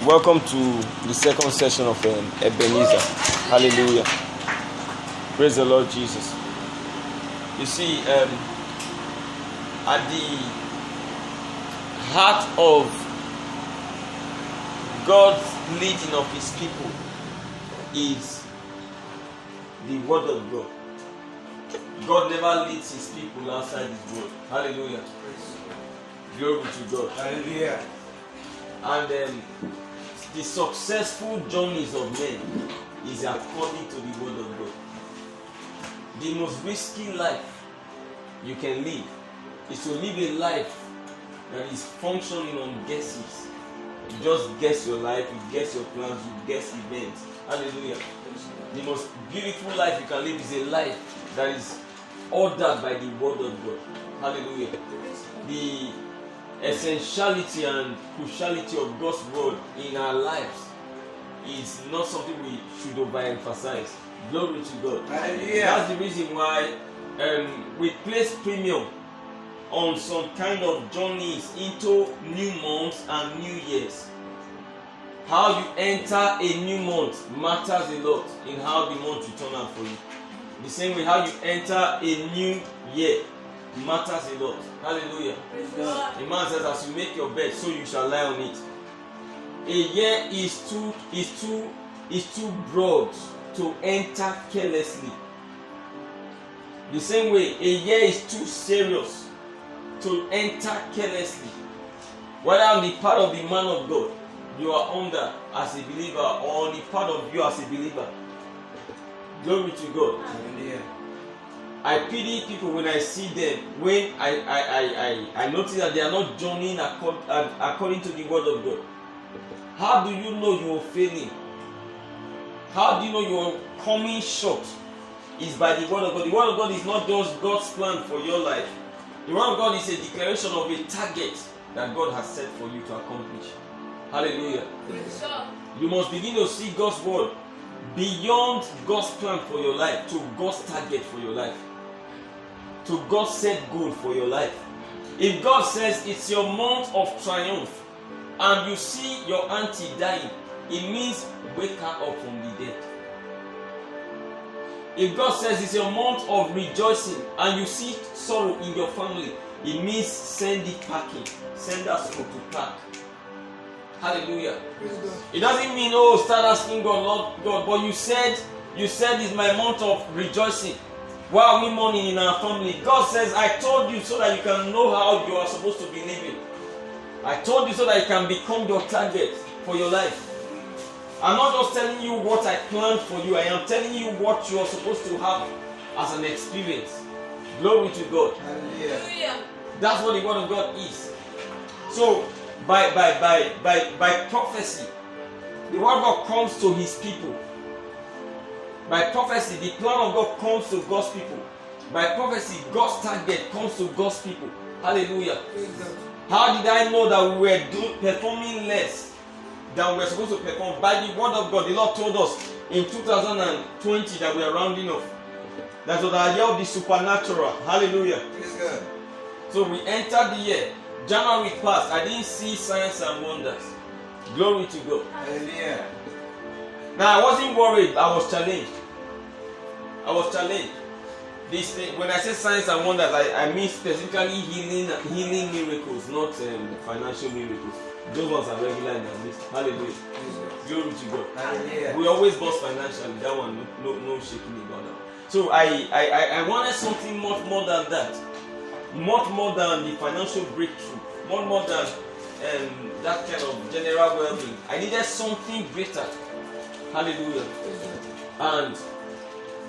Welcome to the second session of Ebenezer. Hallelujah. Praise the Lord Jesus. You see, at the heart of God's leading of His people is the Word of God. God never leads His people outside His Word. Hallelujah. Glory to God. Hallelujah. And the successful journeys of men is according to the Word of God. The most risky life you can live is to live a life that is functioning on guesses. You just guess your life, you guess your plans, you guess events. Hallelujah. The most beautiful life you can live is a life that is ordered by the Word of God. Hallelujah. The essentiality and cruciality of God's Word in our lives is not something we should overemphasize. Glory to God. Hallelujah. That's the reason why we place premium on some kind of journeys into new months and new years. How you enter a new month matters a lot in how the month will turn out for you. The same way how you enter a new year matters a lot. Hallelujah. The man says, as you make your bed, so you shall lie on it. A year is too broad to enter carelessly. The same way, a year is too serious to enter carelessly. Whether on the part of the man of God you are under as a believer, or on the part of you as a believer. Glory to God. Hallelujah. I pity people when I see them, when I notice that they are not journeying according to the Word of God. How do you know you are failing? How do you know you are coming short? It's by the Word of God. The Word of God is not just God's plan for your life. The Word of God is a declaration of a target that God has set for you to accomplish. Hallelujah. Yes. You must begin to see God's Word beyond God's plan for your life to God's target for your life, to God's set goal for your life. If God says it's your month of triumph and you see your auntie dying, it means wake her up from the dead. If God says it's your month of rejoicing and you see sorrow in your family, it means send it packing, send that sorrow to pack. Hallelujah. It doesn't mean, start asking God, Lord God, but you said it's my month of rejoicing. Why are we mourning in our family? God says, I told you so that you can know how you are supposed to be living. I told you so that you can become your target for your life. I'm not just telling you what I planned for you. I am telling you what you are supposed to have as an experience. Glory to God. Hallelujah. That's what the Word of God is. So, by prophecy, the Word of God comes to His people. By prophecy, the plan of God comes to God's people. By prophecy, God's target comes to God's people. Hallelujah. How did I know that we were performing less than we were supposed to perform? By the Word of God. The Lord told us in 2020 that we are rounding off. That was our year of the supernatural. Hallelujah. So we entered the year. January passed. I didn't see signs and wonders. Glory to God. Hallelujah. Now I wasn't worried. I was challenged. This thing, when I say signs and wonders, I mean specifically healing miracles, not financial miracles. Those ones are regular in our midst. Hallelujah. Glory to God. Hallelujah. We always bust financially. That one, no shaking about that. So I wanted something much more than that. Much more than the financial breakthrough. Much more than that kind of general well-being. I needed something greater. Hallelujah. And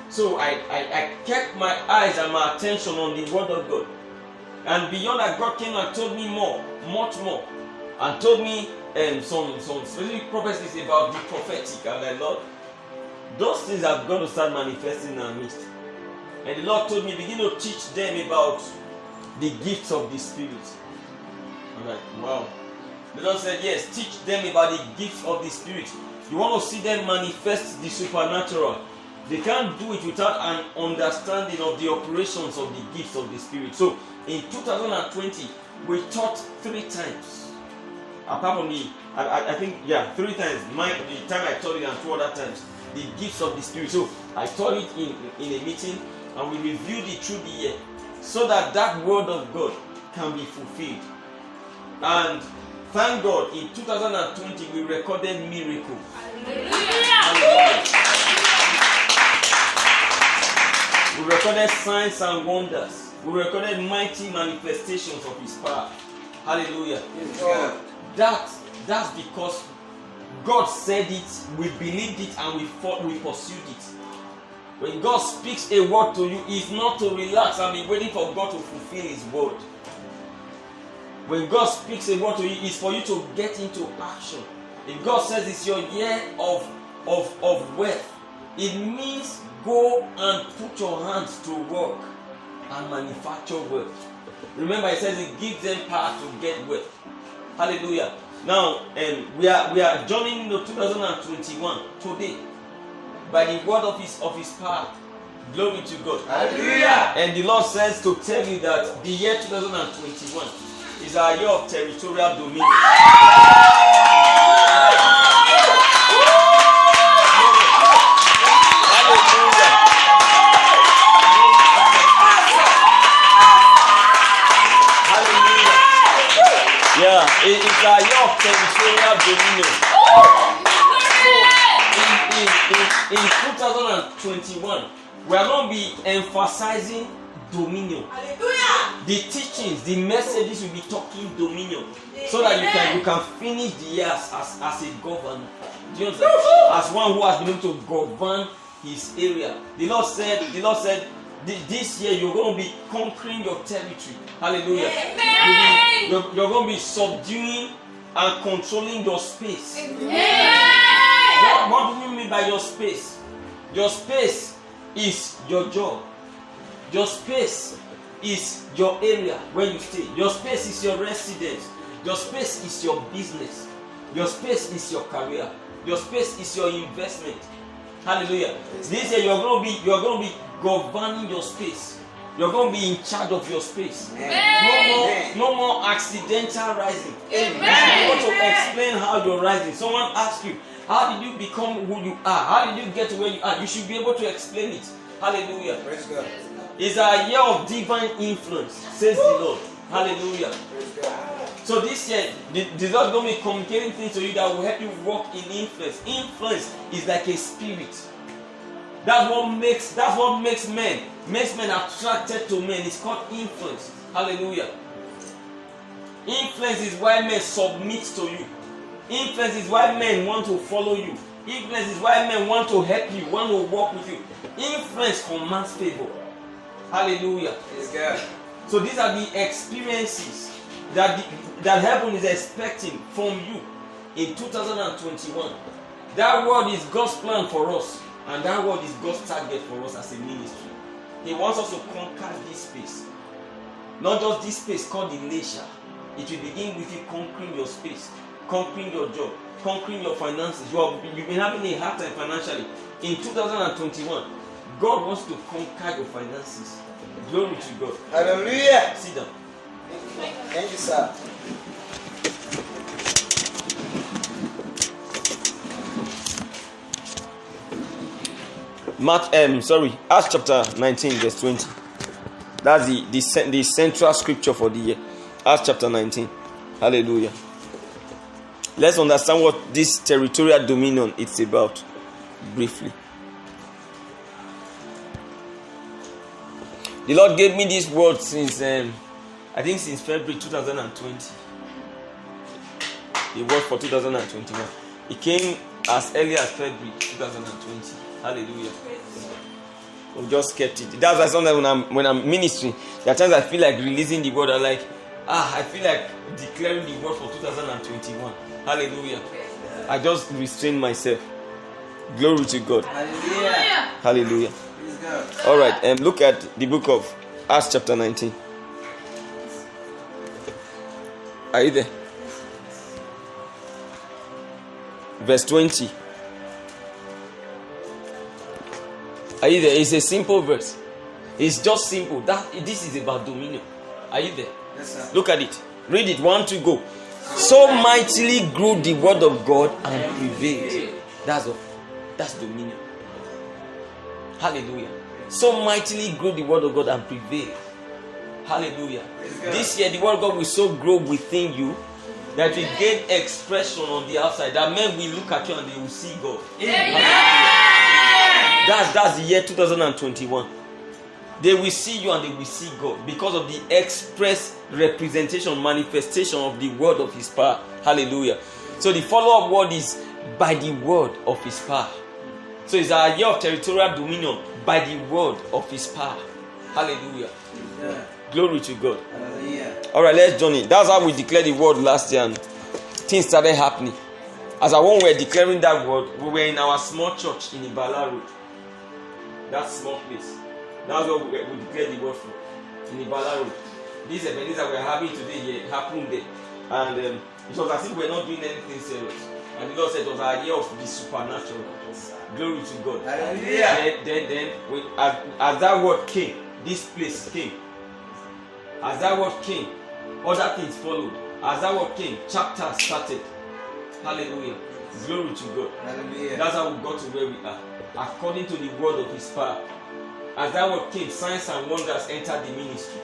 so I kept my eyes and my attention on the Word of God. And beyond that, God came and told me much more. And told me some specific prophecies about the prophetic. And I Lord, those things are going to start manifesting in our midst. And the Lord told me, begin to teach them about the gifts of the Spirit. I'm like, wow. The Lord said, yes, teach them about the gifts of the Spirit. You want to see them manifest the supernatural. They can't do it without an understanding of the operations of the gifts of the Spirit. So, in 2020, we taught 3 times. apart from I think 3 times. The time I taught it and 2 other times, the gifts of the Spirit. So I taught it in a meeting, and we reviewed it through the year, so that word of God can be fulfilled. And thank God, in 2020 we recorded miracles. Hallelujah. We recorded signs and wonders. We recorded mighty manifestations of His power. Hallelujah. That's because God said it, we believed it, and we pursued it. When God speaks a word to you, it's not to relax and be waiting for God to fulfill His word. When God speaks a word to you, it's for you to get into action. If God says it's your year of wealth, it means go and put your hands to work and manufacture wealth. Remember, it says it gives them power to get wealth. Hallelujah. Now, we are joining into 2021 today by the word of His power. Glory to God. Hallelujah. And the Lord says to tell you that the year 2021 is our year of territorial dominion. Yeah, it's our year of territorial dominion. In 2021, we are going to be emphasizing dominion. Hallelujah. The teachings, the messages will be talking dominion, so that you can finish the year as a governor. Do you understand? As one who has been able to govern his area. The Lord said, this year you're going to be conquering your territory. Hallelujah. You're going to be subduing and controlling your space. What do you mean by your space? Your space is your job. Your space is your area where you stay. Your space is your residence. Your space is your business. Your space is your career. Your space is your investment. Hallelujah. This year you're going to be governing your space. You're going to be in charge of your space. No more accidental rising. You want to explain how you're rising. Someone asks you, how did you become who you are? How did you get to where you are? You should be able to explain it. Hallelujah. Praise God. It's a year of divine influence, says the Lord. Hallelujah. Praise God. So this year, the Lord is going to be communicating things to you that will help you walk in influence. Influence is like a spirit. That's what makes men attracted to men. It's called influence. Hallelujah. Influence is why men submit to you. Influence is why men want to follow you. Influence is why men want to help you, want to walk with you. Influence commands favor. Hallelujah. Praise God. So these are the experiences that heaven is expecting from you in 2021. That word is God's plan for us, and that word is God's target for us as a ministry. He wants us to conquer this space. Not just this space called the nation. It will begin with you conquering your space, conquering your job, conquering your finances. You've been having a hard time financially. In 2021, God wants to conquer your finances. Glory to God. Hallelujah. Sit down. Thank you, sir. Acts chapter 19, verse 20. That's the central scripture for the year. Acts chapter 19. Hallelujah. Let's understand what this territorial dominion is about briefly. The Lord gave me this word since February 2020. The word for 2021. It came as early as February 2020. Hallelujah. We just kept it. That's why sometimes when I'm ministering, there are times I feel like releasing the word. I feel like declaring the word for 2021. Hallelujah. I just restrain myself. Glory to God. Hallelujah. Hallelujah. Praise God. All right, look at the book of Acts chapter 19. Are you there? Verse 20. Are you there? It's a simple verse. It's just simple. This is about dominion. Are you there? Yes, sir. Look at it. Read it. 1, 2, go. So mightily grew the word of God and prevailed. That's dominion. Hallelujah. So mightily grew the word of God and prevailed. Hallelujah. This year the word of God will so grow within you that we gain expression on the outside. That men will look at you and they will see God. That's the year 2021. They will see you and they will see God because of the express representation, manifestation of the word of his power. Hallelujah. So the follow-up word is by the word of his power. So it's our year of territorial dominion by the word of his power. Hallelujah. Yeah. Glory to God. Alright, let's join it. That's how we declared the word last year and things started happening. As when we were declaring that word, we were in our small church in Ibala Road. That small place. That's what we declared the word for. In Ibala Road. These events that we're having today here happened there. And it was as if we're not doing anything serious. And the Lord said it was our year of the supernatural. Glory to God. Then as that word came, this place came. As that word came, other things followed. As that word came, chapters started. Hallelujah. Glory to God. Hallelujah. That's how we got to where we are. According to the word of his power. As that word came, signs and wonders entered the ministry.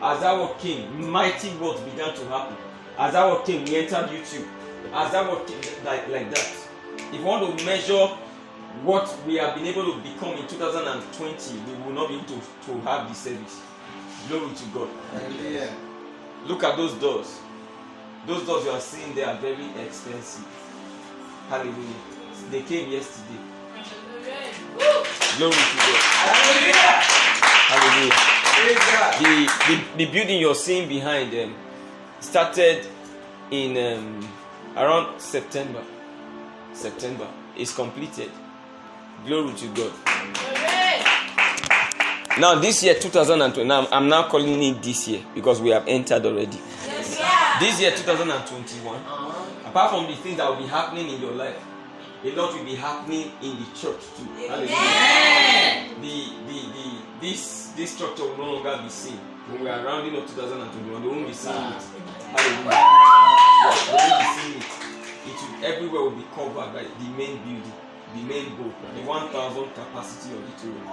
As that word came, mighty works began to happen. As that word came, we entered YouTube. As that word came, like that. If you want to measure what we have been able to become in 2020, we will not be able to have the service. Glory to God. Hallelujah. Look at those doors. Those doors you are seeing, they are very expensive. Hallelujah. They came yesterday. Glory to God. Hallelujah. Hallelujah. The building you're seeing behind them started in around September. It's completed. Glory to God. Now this year 2020, I'm now calling it this year because we have entered already. Yes, yeah. This year 2021, apart from the things that will be happening in your life, a lot will be happening in the church too. Hallelujah. This structure will no longer be seen. When we are rounding up 2021, they won't be seeing it. Hallelujah. Yes, they won't be seeing it. Everywhere will be covered by the main building. The main boat, the 1,000 capacity auditorium.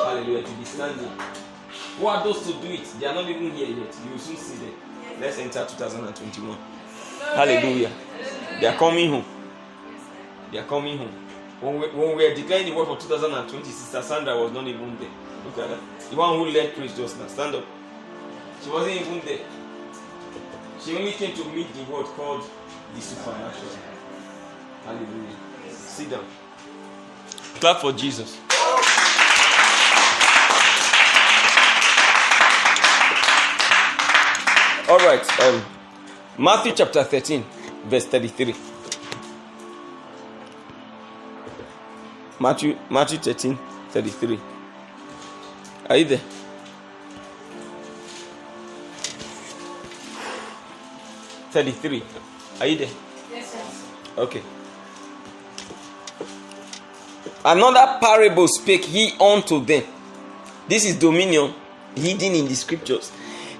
Hallelujah, to be standing. Who are those to do it? They are not even here yet. You will soon see them. Let's enter 2021. Hallelujah. They are coming home. They are coming home. When we were declaring the word for 2020, Sister Sandra was not even there. Look at that. The one who led praise just now. Stand up. She wasn't even there. She only came to meet the word called the supernatural. Hallelujah. Sit down. Clap for Jesus. All right. Matthew chapter 13, verse 33. Matthew 13, 33. Are you there? $33. Are you there? Yes, sir. Okay. Another parable spake he unto them. This is dominion hidden in the scriptures.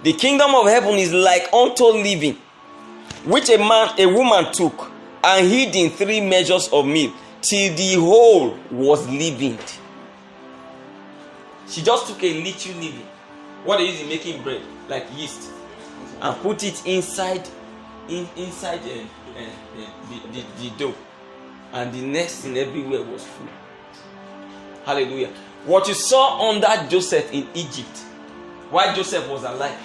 The kingdom of heaven is like unto leaven, which a woman took and hid in 3 measures of meal, till the whole was leavened. She just took a little leaven. What they use in making bread, like yeast, and put it inside the dough, and the next thing everywhere was full. Hallelujah. What you saw under Joseph in Egypt, while Joseph was alive,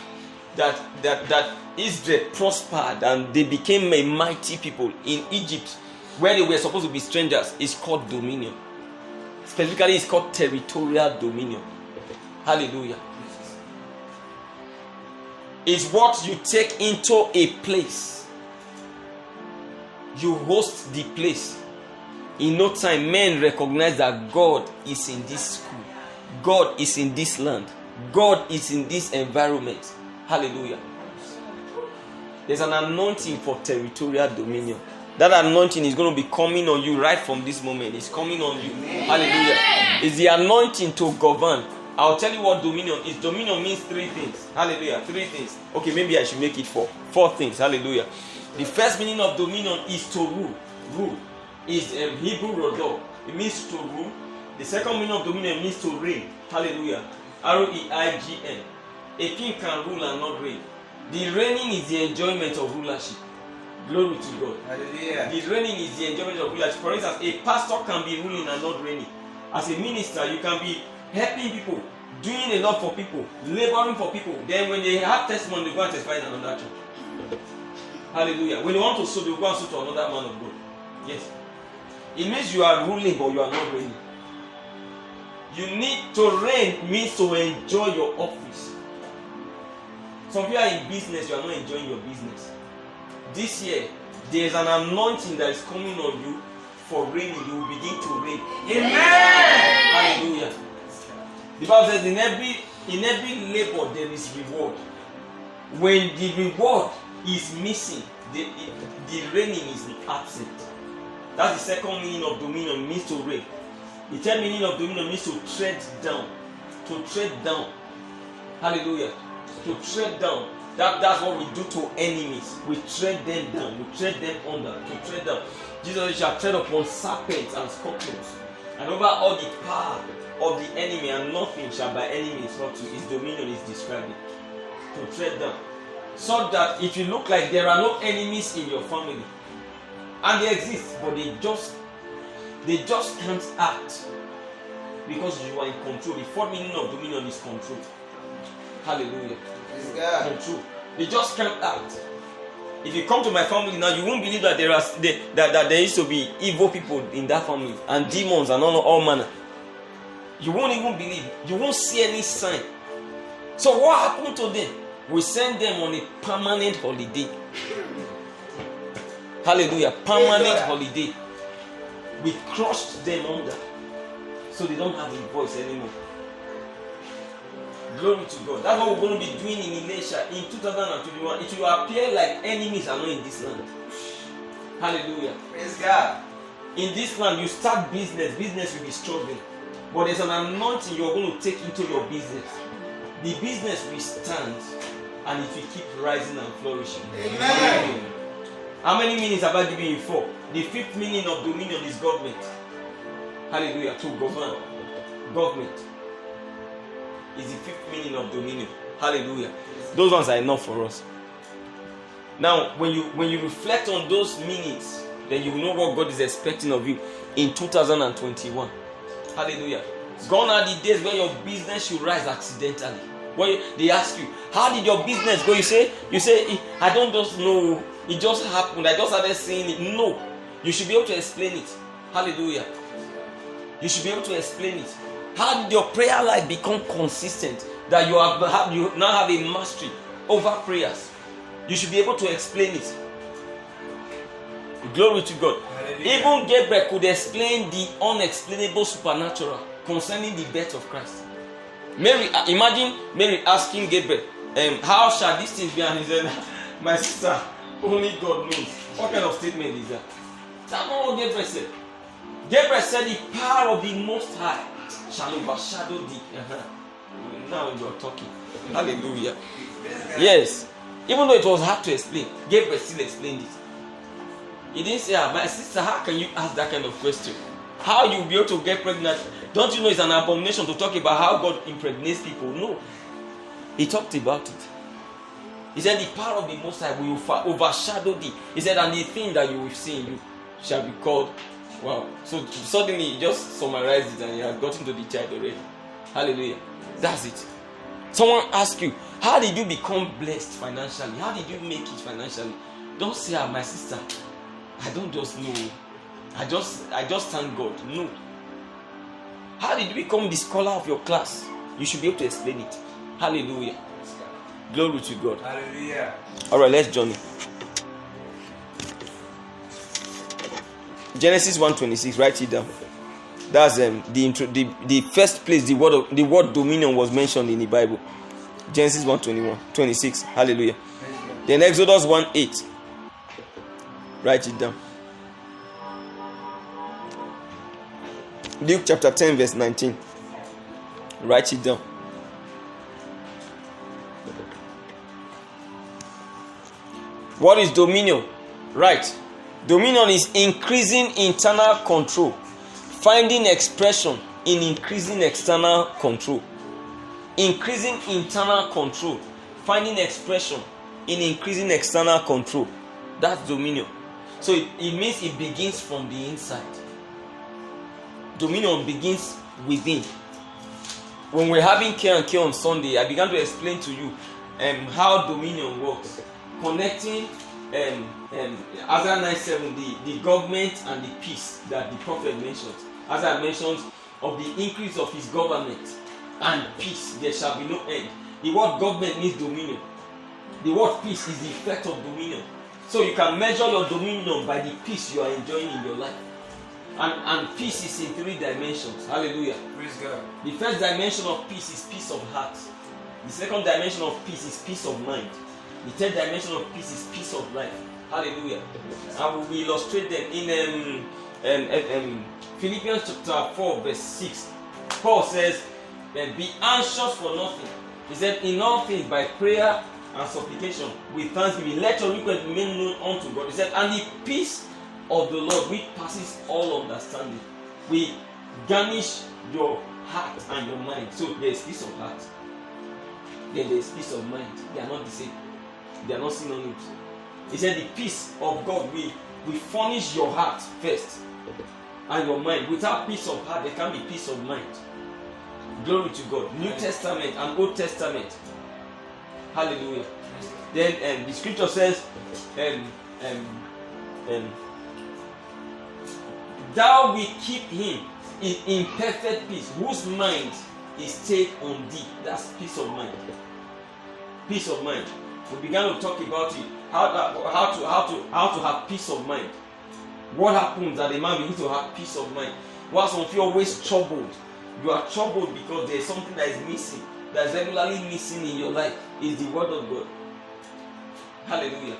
that Israel prospered and they became a mighty people in Egypt, where they were supposed to be strangers, is called dominion. Specifically, it's called territorial dominion. Hallelujah. It's what you take into a place. You host the place. In no time, men recognize that God is in this school. God is in this land. God is in this environment. Hallelujah. There's an anointing for territorial dominion. That anointing is going to be coming on you right from this moment. It's coming on you. Hallelujah. It's the anointing to govern. I'll tell you what dominion is. Dominion means 3 things. Hallelujah. 3 things. Okay, maybe I should make it 4. 4 things. Hallelujah. The first meaning of dominion is to rule. Rule is Hebrew rodor. It means to rule. The second meaning of dominion means to reign. Hallelujah. R-E-I-G-N. A king can rule and not reign. The reigning is the enjoyment of rulership. Glory to God. Hallelujah. The reigning is the enjoyment of rulership. For instance, a pastor can be ruling and not reigning. As a minister, you can be helping people, doing a lot for people, laboring for people. Then when they have testimony, they go and testify in another church. Hallelujah. When they want to sow, they go and sow to another man of God. Yes. It means you are ruling, but you are not reigning. You need to reign means to enjoy your office. Some people are in business, you are not enjoying your business. This year, there is an anointing that is coming on you for reigning. You will begin to reign. Amen. Hallelujah. The Bible says in every labor there is reward. When the reward is missing, the reigning is absent. That's the second meaning of dominion, means to reign. The third meaning of dominion means to tread down. To tread down. Hallelujah. To tread down. That's what we do to enemies. We tread them down. We tread them under. To tread down. Jesus shall tread upon serpents and scorpions, and over all the power of the enemy, and nothing shall by any means hurt you. His dominion is describing. To tread down. So that it will look like there are no enemies in your family. And they exist, but they just can't act because you are in control. The fourth meaning of dominion is control. Hallelujah. Control. They just can't act. If you come to my family now, you won't believe that that there used to be evil people in that family and demons and all manner. You won't even believe. You won't see any sign. So what happened to them? We send them on a permanent holiday. Hallelujah. Permanent holiday. We crushed them under, so they don't have a voice anymore. Glory to God. That's what we're going to be doing in Elisha in 2021. It will appear like enemies are not in this land. Hallelujah. Praise God. In this land, you start business will be struggling. But there's an anointing you're going to take into your business. The business will stand and it will keep rising and flourishing. Amen. How many meanings have I given you for? The fifth meaning of dominion is government. Hallelujah. To govern. Government is the fifth meaning of dominion. Hallelujah. Those ones are enough for us. Now, when you reflect on those meanings, then you will know what God is expecting of you in 2021. Hallelujah. Gone are the days where your business should rise accidentally. When they ask you, how did your business go? You say, I don't just know. It just happened. I just started seeing it. No. You should be able to explain it. Hallelujah. You should be able to explain it. How did your prayer life become consistent? That you now have a mastery over prayers. You should be able to explain it. Glory to God. Hallelujah. Even Gabriel could explain the unexplainable supernatural concerning the birth of Christ. Imagine Mary asking Gabriel, how shall these things be? And he said, my sister, only God knows. What kind of statement is that? That's not what Gabriel said. Gabriel said the power of the Most High shall overshadow thee. Now you are talking. Hallelujah. Yes. Even though it was hard to explain, Gabriel still explained it. He didn't say, my sister, how can you ask that kind of question? How you will be able to get pregnant? Don't you know it's an abomination to talk about how God impregnates people? No. He talked about it. He said the power of the Most High will overshadow thee. He said, and the thing that you will see in you shall be called. Wow. So suddenly he just summarized it and he had gotten to the child already. Hallelujah. That's it. Someone asks you, how did you become blessed financially? How did you make it financially? Don't say, my sister, I don't just know. I just thank God. No. How did you become the scholar of your class? You should be able to explain it. Hallelujah. Glory to God. Hallelujah. Alright, let's journey. Genesis 1:26, write it down. That's the first place the word dominion was mentioned in the Bible. Genesis 1:26. Hallelujah. Then Exodus 1:8. Write it down. Luke chapter 10 verse 19. Write it down. What is dominion? Right. Dominion is increasing internal control, finding expression in increasing external control. Increasing internal control, finding expression in increasing external control. That's dominion. So it means it begins from the inside. Dominion begins within. When we're having K&K on Sunday, I began to explain to you how dominion works. Connecting Isaiah 9:7, the government and the peace that the prophet mentions. Isaiah mentions of the increase of his government and peace, there shall be no end. The word government means dominion. The word peace is the effect of dominion. So you can measure your dominion by the peace you are enjoying in your life. And peace is in 3 dimensions. Hallelujah. Praise God. The first dimension of peace is peace of heart. The second dimension of peace is peace of mind. The third dimension of peace is peace of life. Hallelujah. And we will illustrate them in Philippians chapter 4 verse 6. Paul says, be anxious for nothing. He said, in all things by prayer and supplication with thanksgiving, let your request be made known unto God. He said, and the peace of the Lord which passes all understanding will garnish your heart and your mind. So there is peace of heart, then there is peace of mind. They are not the same. They are not synonyms. He said the peace of God will furnish your heart first and your mind. Without peace of heart, there can't be peace of mind. Glory to God. New Testament and Old Testament. Hallelujah. Then the scripture says, thou wilt keep him in perfect peace, whose mind is stayed on thee. That's peace of mind. Peace of mind. We began to talk about it. How to have peace of mind. What happens that a man begins to have peace of mind? Why some of you always troubled? You are troubled because there is something that is missing, that is regularly missing in your life. Is the word of God. Hallelujah.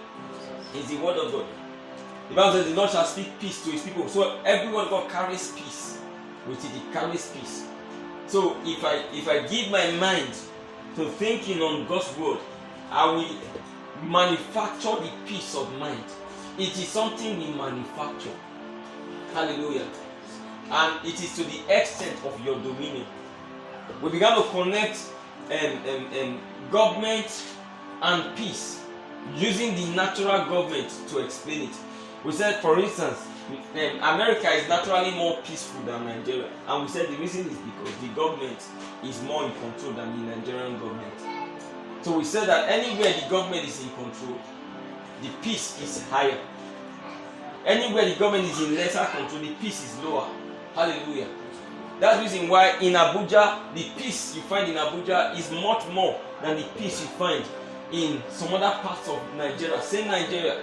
Is the word of God. The Bible says the Lord shall speak peace to his people. So everyone God carries peace. With it, he carries peace. So if I give my mind to thinking on God's word, I will manufacture the peace of mind. It is something we manufacture. Hallelujah. And it is to the extent of your dominion. We began to connect government and peace using the natural government to explain it. We said, for instance, America is naturally more peaceful than Nigeria. And we said the reason is because the government is more in control than the Nigerian government. So we said that anywhere the government is in control, the peace is higher. Anywhere the government is in lesser control, the peace is lower. Hallelujah. That's the reason why in Abuja, the peace you find in Abuja is much more than the peace you find in some other parts of Nigeria. Same Nigeria.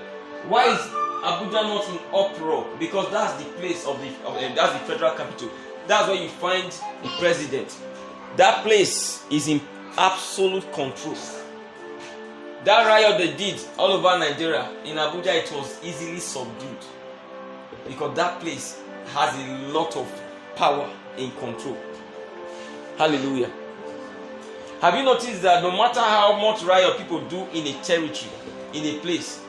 Why is Abuja not in uproar? Because that's the place that's the federal capital. That's where you find the president. That place is in absolute control. That riot they did all over Nigeria, in Abuja it was easily subdued. Because that place has a lot of power in control. Hallelujah. Have you noticed that no matter how much riot people do in a territory, in a place,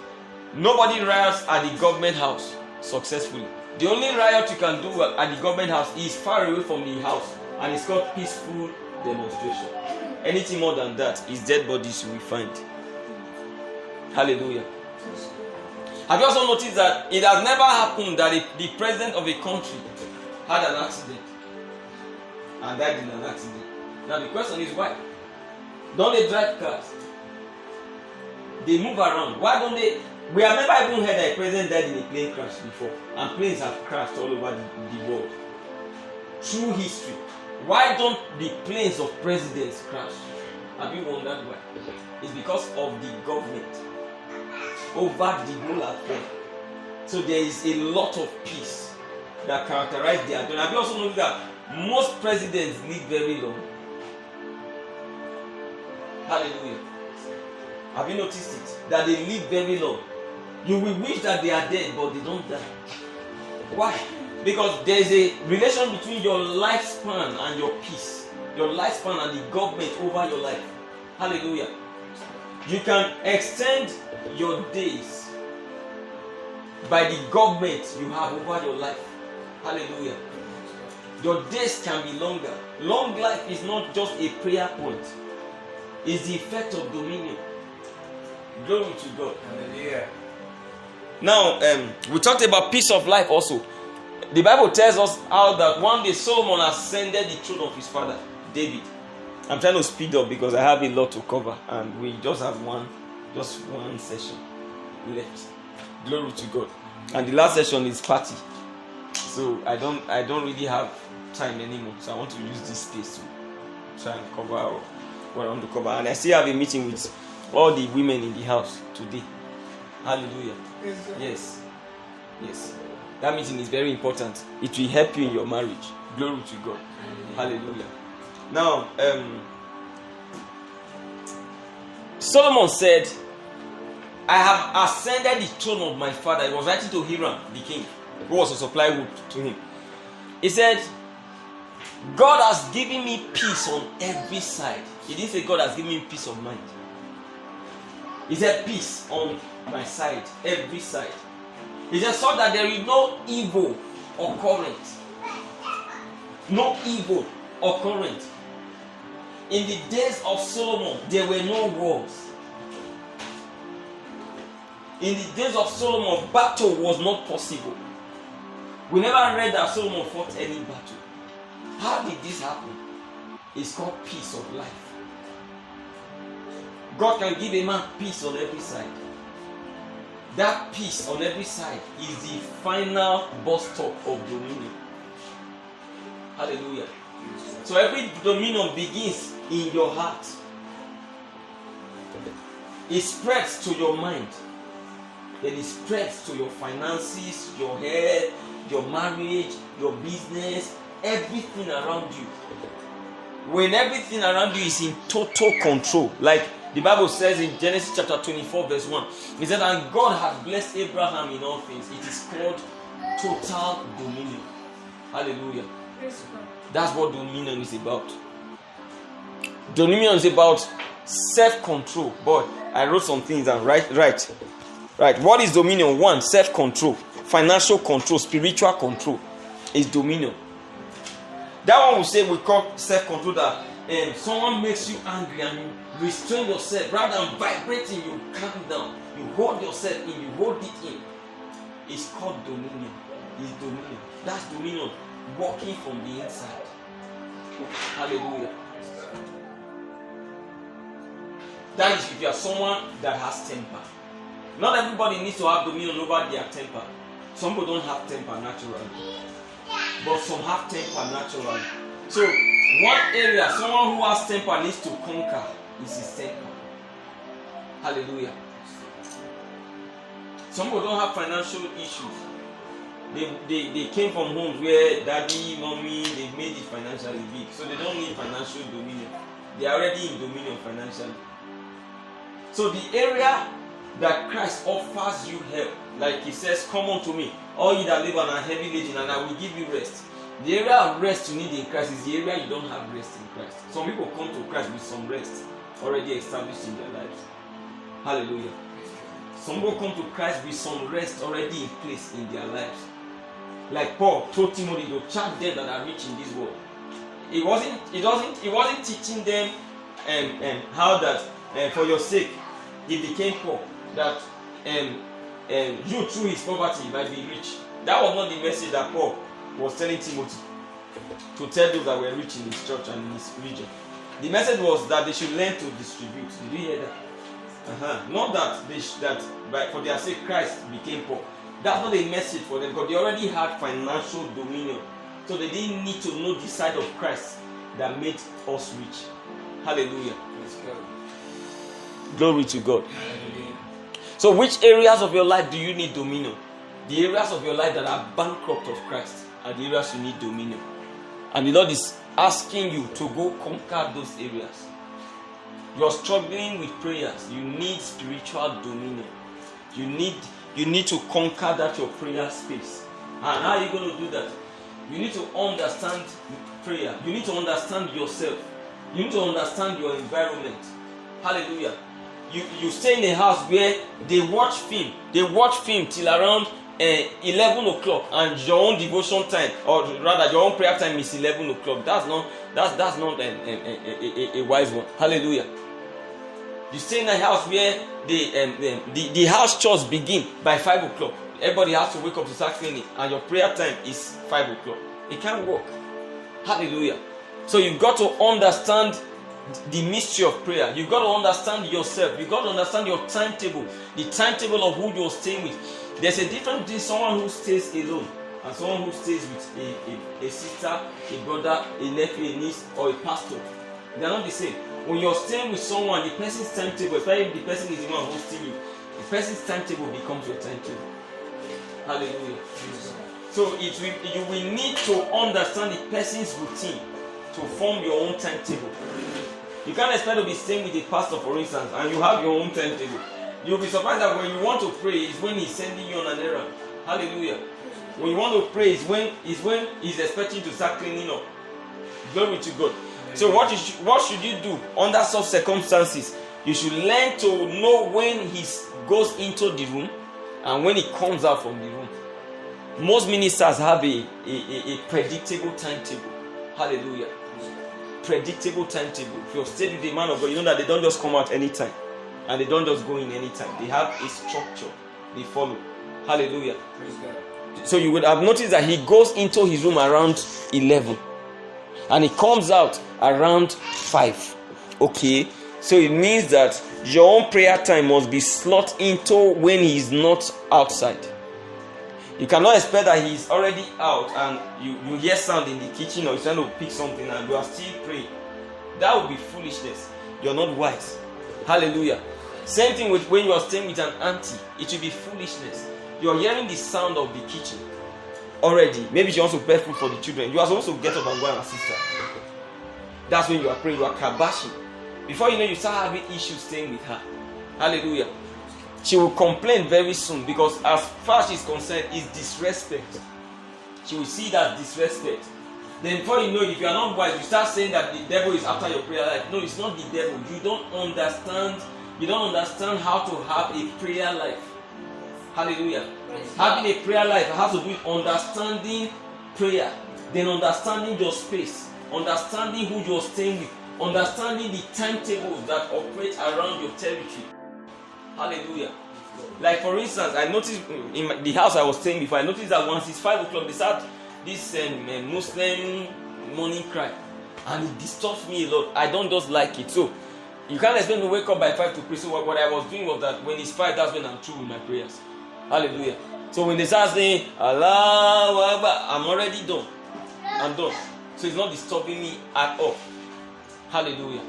nobody riots at the government house successfully. The only riot you can do at the government house is far away from the house, and it's called peaceful demonstration. Anything more than that is dead bodies you will find. Hallelujah. Have you also noticed that it has never happened that the president of a country had an accident and died in an accident? Now the question is why? Don't they drive cars? They move around. Why don't they? We have never even heard that a president died in a plane crash before, and planes have crashed all over the world. Through history, why don't the planes of presidents crash? Have you wondered why? It's because of the government over the whole affair. So there is a lot of peace that characterizes their journey. Have you also noticed that most presidents live very long? Hallelujah. Have you noticed it? That they live very long. You will wish that they are dead, but they don't die. Why? Because there is a relation between your lifespan and your peace. Your lifespan and the government over your life. Hallelujah. You can extend your days by the government you have over your life. Hallelujah. Your days can be longer. Long life is not just a prayer point. It's the effect of dominion. Glory to God. Hallelujah. Now, we talked about peace of life also. The Bible tells us how that one day Solomon ascended the throne of his father, David. I'm trying to speed up because I have a lot to cover and we just have one session left. Glory to God. And the last session is party. So I don't really have time anymore. So I want to use this space to try and cover what I want to cover. And I still have a meeting with all the women in the house today. Hallelujah. Yes. That meeting is very important. It will help you in your marriage. Glory to God. Hallelujah. Now, Solomon said, I have ascended the throne of my father. He was writing to Hiram, the king, who was to supply wood to him. He said, God has given me peace on every side. He didn't say God has given me peace of mind. He said peace on my side, every side. He just saw that there is no evil occurrent. No evil occurrent. In the days of Solomon, there were no wars. In the days of Solomon, battle was not possible. We never read that Solomon fought any battle. How did this happen? It's called peace of life. God can give a man peace on every side. That peace on every side is the final bus stop of dominion. Hallelujah. So every dominion begins in your heart. It spreads to your mind. Then it spreads to your finances, your health, your marriage, your business, everything around you. When everything around you is in total control, like the Bible says in Genesis chapter 24 verse 1, it said, and God had blessed Abraham in all things. It is called total dominion. Hallelujah. That's what dominion is about. Dominion is about self-control. But I wrote some things down. Right. What is dominion? 1, self-control. Financial control, spiritual control is dominion. That one will say we call self-control that someone makes you angry and you restrain yourself rather than vibrating, you calm down, you hold yourself in, you hold it in. It's called dominion. It's dominion. That's dominion working from the inside. Hallelujah. That is if you are someone that has temper. Not everybody needs to have dominion over their temper. Some people don't have temper naturally, but some have temper naturally. So one area someone who has temper needs to conquer is his temper. Hallelujah. Some people don't have financial issues. They came from homes where daddy, mommy, they made it financially big. So they don't need financial dominion. They are already in dominion financially. So the area that Christ offers you help, like he says, come unto me, all you that labor and are heavy laden, and I will give you rest. The area of rest you need in Christ is the area you don't have rest in Christ. Some people come to Christ with some rest already established in their lives. Hallelujah. Some people come to Christ with some rest already in place in their lives. Like Paul told Timothy to charge them that are rich in this world. He wasn't teaching them how that for your sake he became poor, that you through his poverty might be rich. That was not the message that Paul was telling Timothy to tell those that were rich in his church and in his region. The message was that they should learn to distribute. Did you hear that? Not that for their sake Christ became poor. That's not a message for them, because they already had financial dominion. So they didn't need to know the side of Christ that made us rich. Hallelujah. Glory to God. Hallelujah. So which areas of your life do you need dominion? The areas of your life that are bankrupt of Christ are the areas you need dominion. And the Lord is asking you to go conquer those areas. You're struggling with prayers. You need spiritual dominion. You need to conquer that your prayer space. And how are you going to do that? You need to understand prayer. You need to understand yourself. You need to understand your environment. Hallelujah. You stay in a house where they watch film. They watch film till around 11 o'clock and your own devotion time, or rather your own prayer time is 11 o'clock. That's not a wise one. Hallelujah. You stay in a house where the house church begin by 5 o'clock. Everybody has to wake up to start cleaning, and your prayer time is 5 o'clock. It can't work. Hallelujah. So you've got to understand the mystery of prayer. You've got to understand yourself. You've got to understand your timetable, the timetable of who you're staying with. There's a difference between someone who stays alone and someone who stays with a sister, a brother, a nephew, a niece, or a pastor. They're not the same. When you're staying with someone, the person's timetable, especially if the person is the one hosting you, the person's timetable becomes your timetable. Hallelujah. So you will need to understand the person's routine to form your own timetable. You can't expect to be staying with a pastor, for instance, and you have your own timetable. You'll be surprised that when you want to pray is when he's sending you on an errand. Hallelujah. When you want to pray is when he's expecting you to start cleaning up. Glory to God. So what should you do under such circumstances? You should learn to know when he goes into the room and when he comes out from the room. Most ministers have a predictable timetable. Hallelujah. Predictable timetable. If you're staying with the man of God, you know that they don't just come out anytime. And they don't just go in anytime. They have a structure they follow. Hallelujah. So you would have noticed that he goes into his room around 11. And he comes out around 5. Okay. So it means that your own prayer time must be slot into when he is not outside. You cannot expect that he is already out and you hear sound in the kitchen or you're trying to pick something and you are still praying. That would be foolishness. You're not wise. Hallelujah. Same thing with when you are staying with an auntie. It will be foolishness. You are hearing the sound of the kitchen already. Maybe she wants to prepare food for the children. You are supposed to get up and go and assist her. That's when you are praying. You are kabashing. Before you know, you start having issues staying with her. Hallelujah. She will complain very soon because as far as she's concerned, it's disrespect. She will see that disrespect. Then before you know it, if you are not wise, you start saying that the devil is after your prayer life. No, it's not the devil. You don't understand how to have a prayer life. Hallelujah. Having a prayer life has to do with understanding prayer, then understanding your space, understanding who you're staying with, understanding the timetables that operate around your territory. Hallelujah. Like for instance, I noticed in the house I was staying before, I noticed that once it's 5 o'clock, they start this Muslim morning cry, and it disturbs me a lot. I don't just like it. So you can't expect me to wake up by 5 to pray. So what I was doing was that when it's 5, that's when I'm through with my prayers. Hallelujah. So when they start saying Allahu Akbar, I'm already done. I'm done. So it's not disturbing me at all. Hallelujah.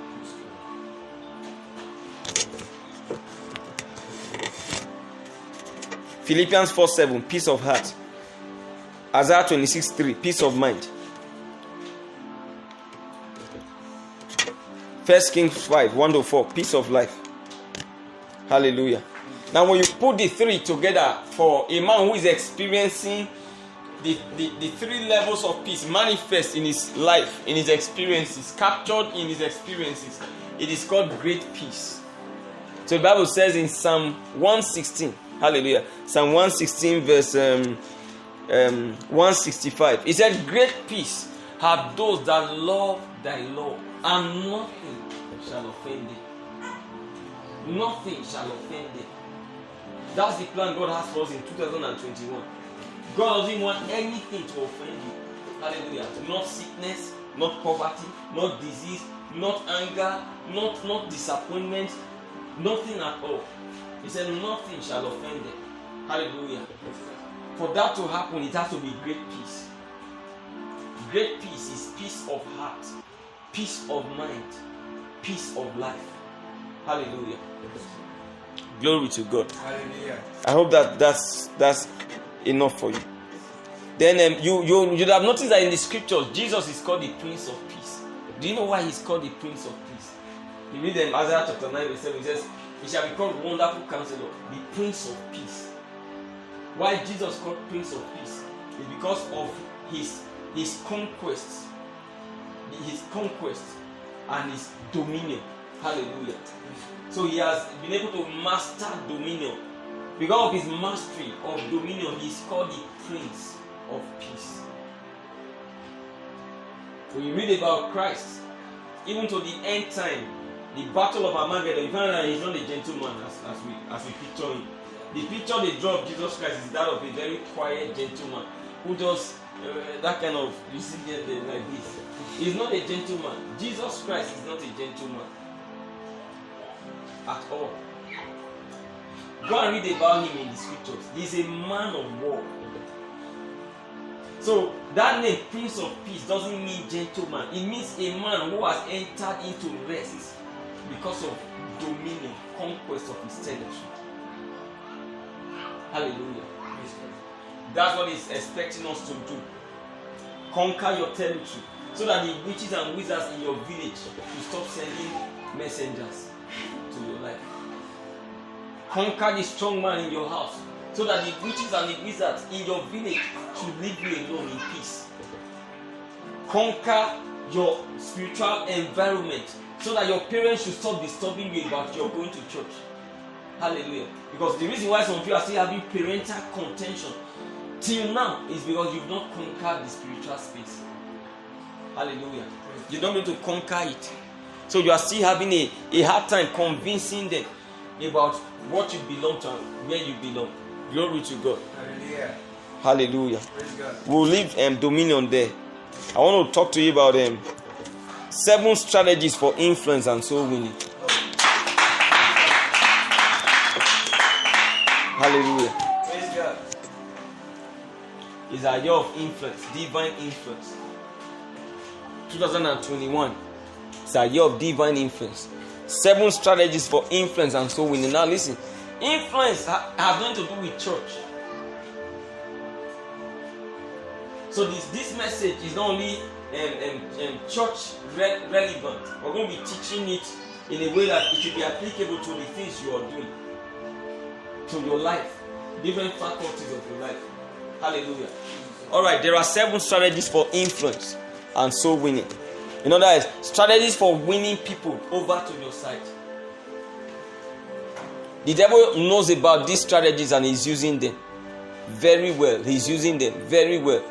Philippians 4:7, peace of heart. Isaiah 26:3, peace of mind. 1 Kings 5:1-4, peace of life. Hallelujah. Now when you put the three together for a man who is experiencing the 3 levels of peace manifest in his life, in his experiences, captured in his experiences, it is called great peace. So the Bible says in Psalm 116, hallelujah, Psalm 116 verse 165, it said, great peace have those that love thy law, and nothing shall offend thee. Nothing shall offend thee. That's the plan God has for us in 2021. God doesn't want anything to offend you. Hallelujah. Not sickness, not poverty, not disease, not anger, not disappointment, nothing at all. He said nothing shall offend them. Hallelujah. For that to happen, it has to be great peace. Great peace is peace of heart, peace of mind, peace of life. Hallelujah. Glory to God. Hallelujah. I hope that's enough for you. Then you'd have noticed that in the scriptures, Jesus is called the Prince of Peace. Do you know why he's called the Prince of Peace? You read in Isaiah chapter 9 verse 7, it says, he shall be called Wonderful Counselor, the Prince of Peace. Why Jesus called Prince of Peace is because of his conquests, and his dominion. Hallelujah. So he has been able to master dominion Because of his mastery of dominion, he is called the Prince of Peace. When you read about Christ, even to the end time, the battle of Armageddon, you find that he's not a gentleman as we picture him. The picture they draw of Jesus Christ is that of a very quiet gentleman who does that kind of, you see them like this. He's not a gentleman. Jesus Christ is not a gentleman at all. Go and read about him in the scriptures. He's a man of war. So that name, Prince of Peace, doesn't mean gentleman. It means a man who has entered into rest because of dominion, conquest of his territory. Hallelujah. That's what he's expecting us to do. Conquer your territory, so that the witches and wizards in your village will stop sending messengers to your life. Conquer the strong man in your house, so that the witches and the wizards in your village should leave you alone in peace. Conquer your spiritual environment, so that your parents should stop disturbing you about your going to church. Hallelujah. Because the reason why some of you are still having parental contention till now is because you've not conquered the spiritual space. Hallelujah. You don't need to conquer it. So you are still having a hard time convincing them about what you belong to and where you belong. Glory to God. Hallelujah. Hallelujah. Praise God. We'll leave dominion there. I want to talk to you about 7 strategies for influence and soul winning. Hallelujah. Praise God. It's a year of influence, divine influence. 2021. It's a year of divine influence. 7 strategies for influence and soul winning. Now listen, influence has nothing to do with church. So this message is not only church relevant. We're going to be teaching it in a way that it should be applicable to the things you are doing, to your life, different faculties of your life. Hallelujah. Alright, there are 7 strategies for influence and soul winning. In other words, strategies for winning people over to your side. The devil knows about these strategies and is using them very well. He's using them very well.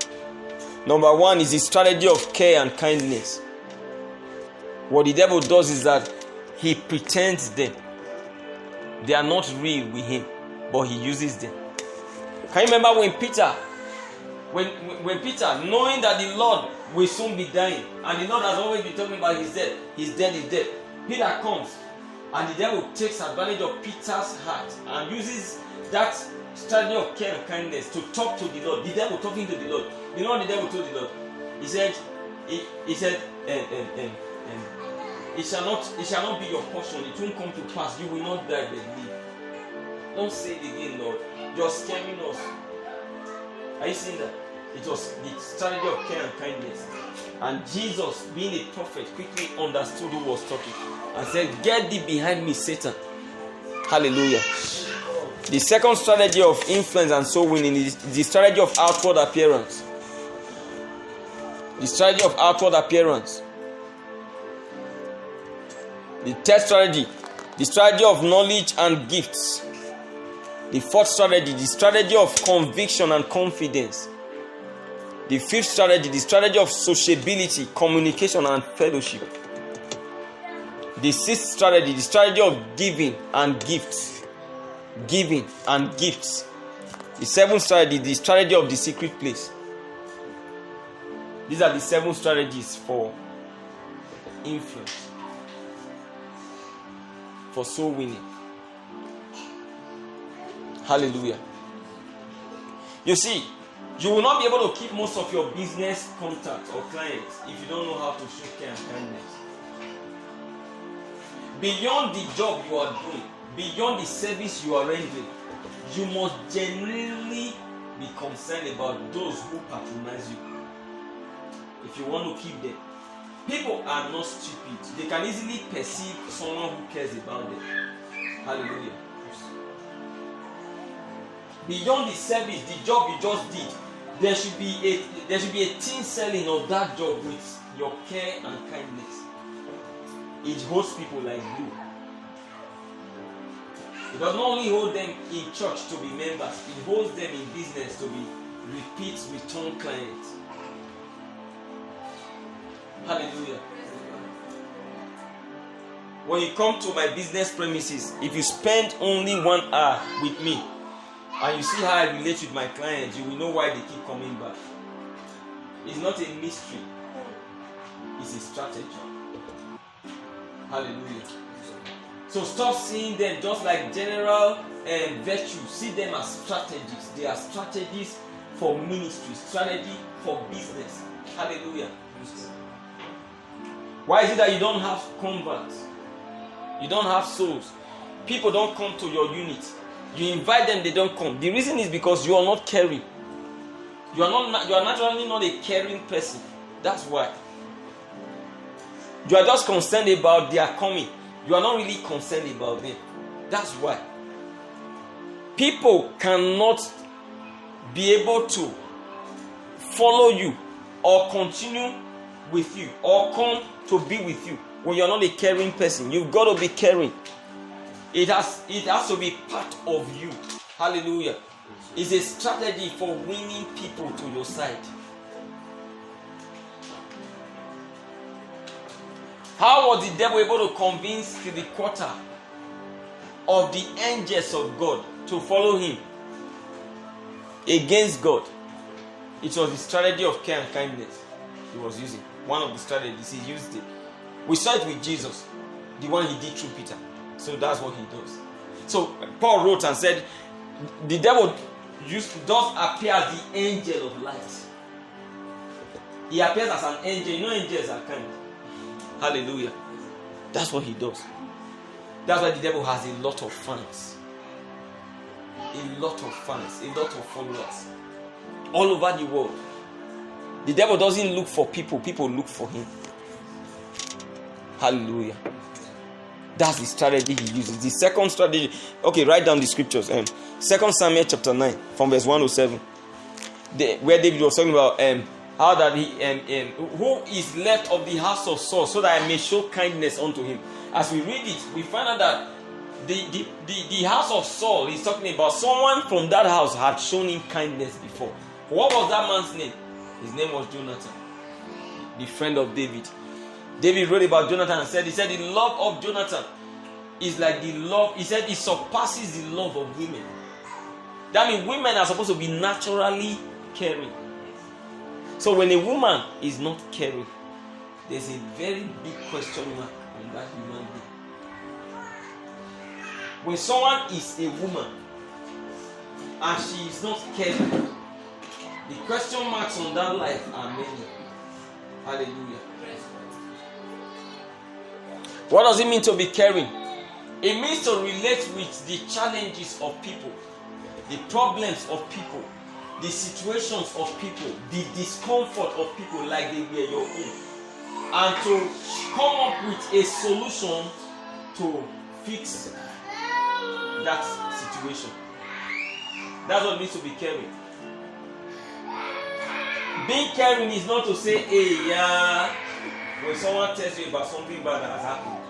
Number 1 is the strategy of care and kindness. What the devil does is that he pretends them. They are not real with him, but he uses them. Can you remember when Peter, when Peter, knowing that the Lord will soon be dying, and the Lord has always been talking about his death, Peter comes, and the devil takes advantage of Peter's heart and uses that strategy of care and kindness to talk to the Lord. The devil talking to the Lord. You know what the devil told the Lord? He said, it shall not be your portion. It won't come to pass. You will not die but live. Don't say it again, Lord. You're scaring us. Are you seeing that? It was the strategy of care and kindness. And Jesus, being a prophet, quickly understood who was talking and said, "Get thee behind me, Satan." Hallelujah. The second strategy of influence and soul winning is the strategy of outward appearance. The strategy of outward appearance. The third strategy, the strategy of knowledge and gifts. The fourth strategy, the strategy of conviction and confidence. The fifth strategy, the strategy of sociability, communication and fellowship. The sixth strategy, the strategy of giving and gifts. Giving and gifts. The seventh strategy, the strategy of the secret place. These are the 7 strategies for influence, for soul winning. Hallelujah. You see, you will not be able to keep most of your business contacts or clients if you don't know how to show care and kindness. Beyond the job you are doing, beyond the service you are rendering, you must genuinely be concerned about those who patronize you. If you want to keep them, people are not stupid. They can easily perceive someone who cares about them. Hallelujah. Beyond the service, the job you just did, there should be a team selling of that job with your care and kindness. It holds people like you. It does not only hold them in church to be members, it holds them in business to be repeat return clients. Hallelujah. When you come to my business premises, if you spend only 1 hour with me and you see how I relate with my clients, you will know why they keep coming back. It's not a mystery, it's a strategy. Hallelujah. So stop seeing them just like general virtues. See them as strategies. They are strategies for ministry, strategy for business. Hallelujah. Why is it that you don't have converts? You don't have souls. People don't come to your unit. You invite them, they don't come. The reason is because you are not caring. You are naturally not a caring person. That's why. You are just concerned about their coming. You are not really concerned about them. That's why. People cannot be able to follow you or continue with you or come to be with you when you're not a caring person. You've got to be caring. It has to be part of you. Hallelujah. It's a strategy for winning people to your side. How was the devil able to convince 3/4 of the angels of God to follow him against God? It was the strategy of care and kindness he was using. One of the strategies he used it. We saw it with Jesus, the one he did through Peter. So that's what he does. So Paul wrote and said, the devil does appear as the angel of light. He appears as an angel. You know angels are kind. Hallelujah. That's what he does. That's why the devil has a lot of fans. A lot of fans. A lot of followers. All over the world. The devil doesn't look for people. People look for him. Hallelujah. That's the strategy he uses. The second strategy. Okay, write down the scriptures. 2 Samuel chapter 9 from verse 107. Where David was talking about how that who is left of the house of Saul, so that I may show kindness unto him. As we read it, we find out that the house of Saul is talking about someone from that house had shown him kindness before. What was that man's name? His name was Jonathan, the friend of David. David wrote about Jonathan and he said the love of Jonathan is like the love, he said it surpasses the love of women. That means women are supposed to be naturally caring. So when a woman is not caring, there's a very big question mark on that human being. When someone is a woman and she is not caring, the question marks on that life are many. Hallelujah. What does it mean to be caring? It means to relate with the challenges of people, the problems of people, the situations of people, the discomfort of people like they were your own, and to come up with a solution to fix that situation. That's what it means to be caring. Being caring is not to say, hey, yeah, when someone tells you about something bad that has happened.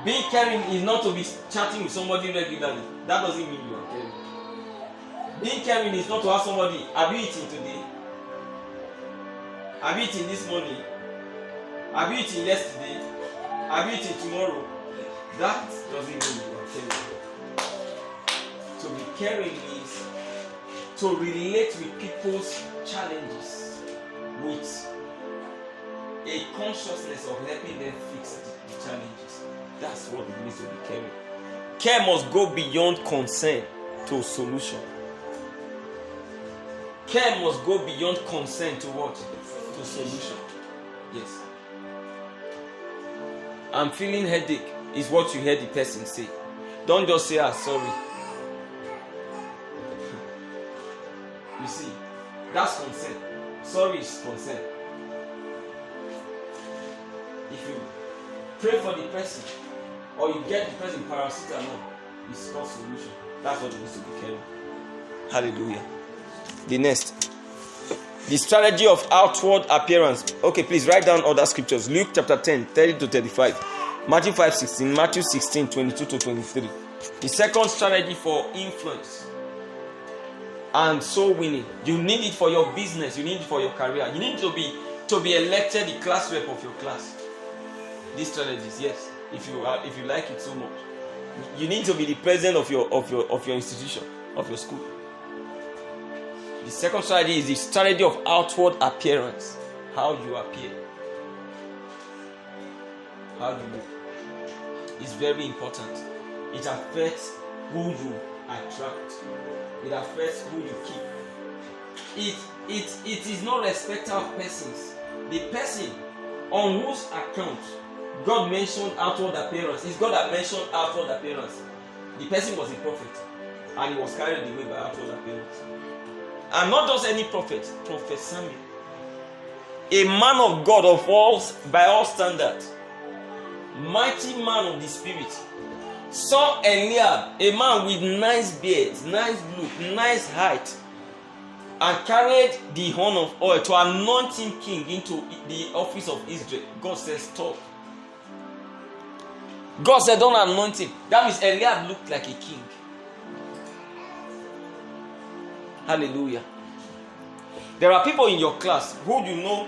Being caring is not to be chatting with somebody regularly. That doesn't mean you are caring. Being caring is not to ask somebody, have you eaten today? Have you eaten this morning? Have you eaten yesterday? Have you eaten tomorrow? That doesn't mean you are caring. To be caring is to relate with people's challenges with a consciousness of helping them fix the challenges. That's what it means to be caring. Care must go beyond concern to solution. Care must go beyond concern to what? To solution. Yes. I'm feeling headache is what you heard the person say. Don't just say, sorry. You see, that's concern. Sorry is concern. If you pray for the person or you get the person paracetamol, it's called solution. That's what it means to be caring. Hallelujah. The next. The strategy of outward appearance. Okay, please write down other scriptures. Luke chapter 10, 30 to 35. Matthew 5:16, Matthew 16:22 to 23. The second strategy for influence and soul winning. You need it for your business, you need it for your career. You need to be elected the class rep of your class. These strategies, yes, if you like it so much. You need to be the president of your institution, of your school. The second strategy is the strategy of outward appearance. How you appear. How you look. It's very important. It affects who you attract. It affects who you keep. It is no respecter of persons. The person on whose account God mentioned outward appearance. It's God that mentioned outward appearance. The person was a prophet, and he was carried away by outward appearance. And not just any prophet, Prophet Samuel, a man of God by all standards, mighty man of the spirit, saw Eliab, a man with nice beard, nice look, nice height, and carried the horn of oil to anoint him king into the office of Israel. God says, stop. God said, don't anoint him. That means Eliab looked like a king. Hallelujah. There are people in your class who you know,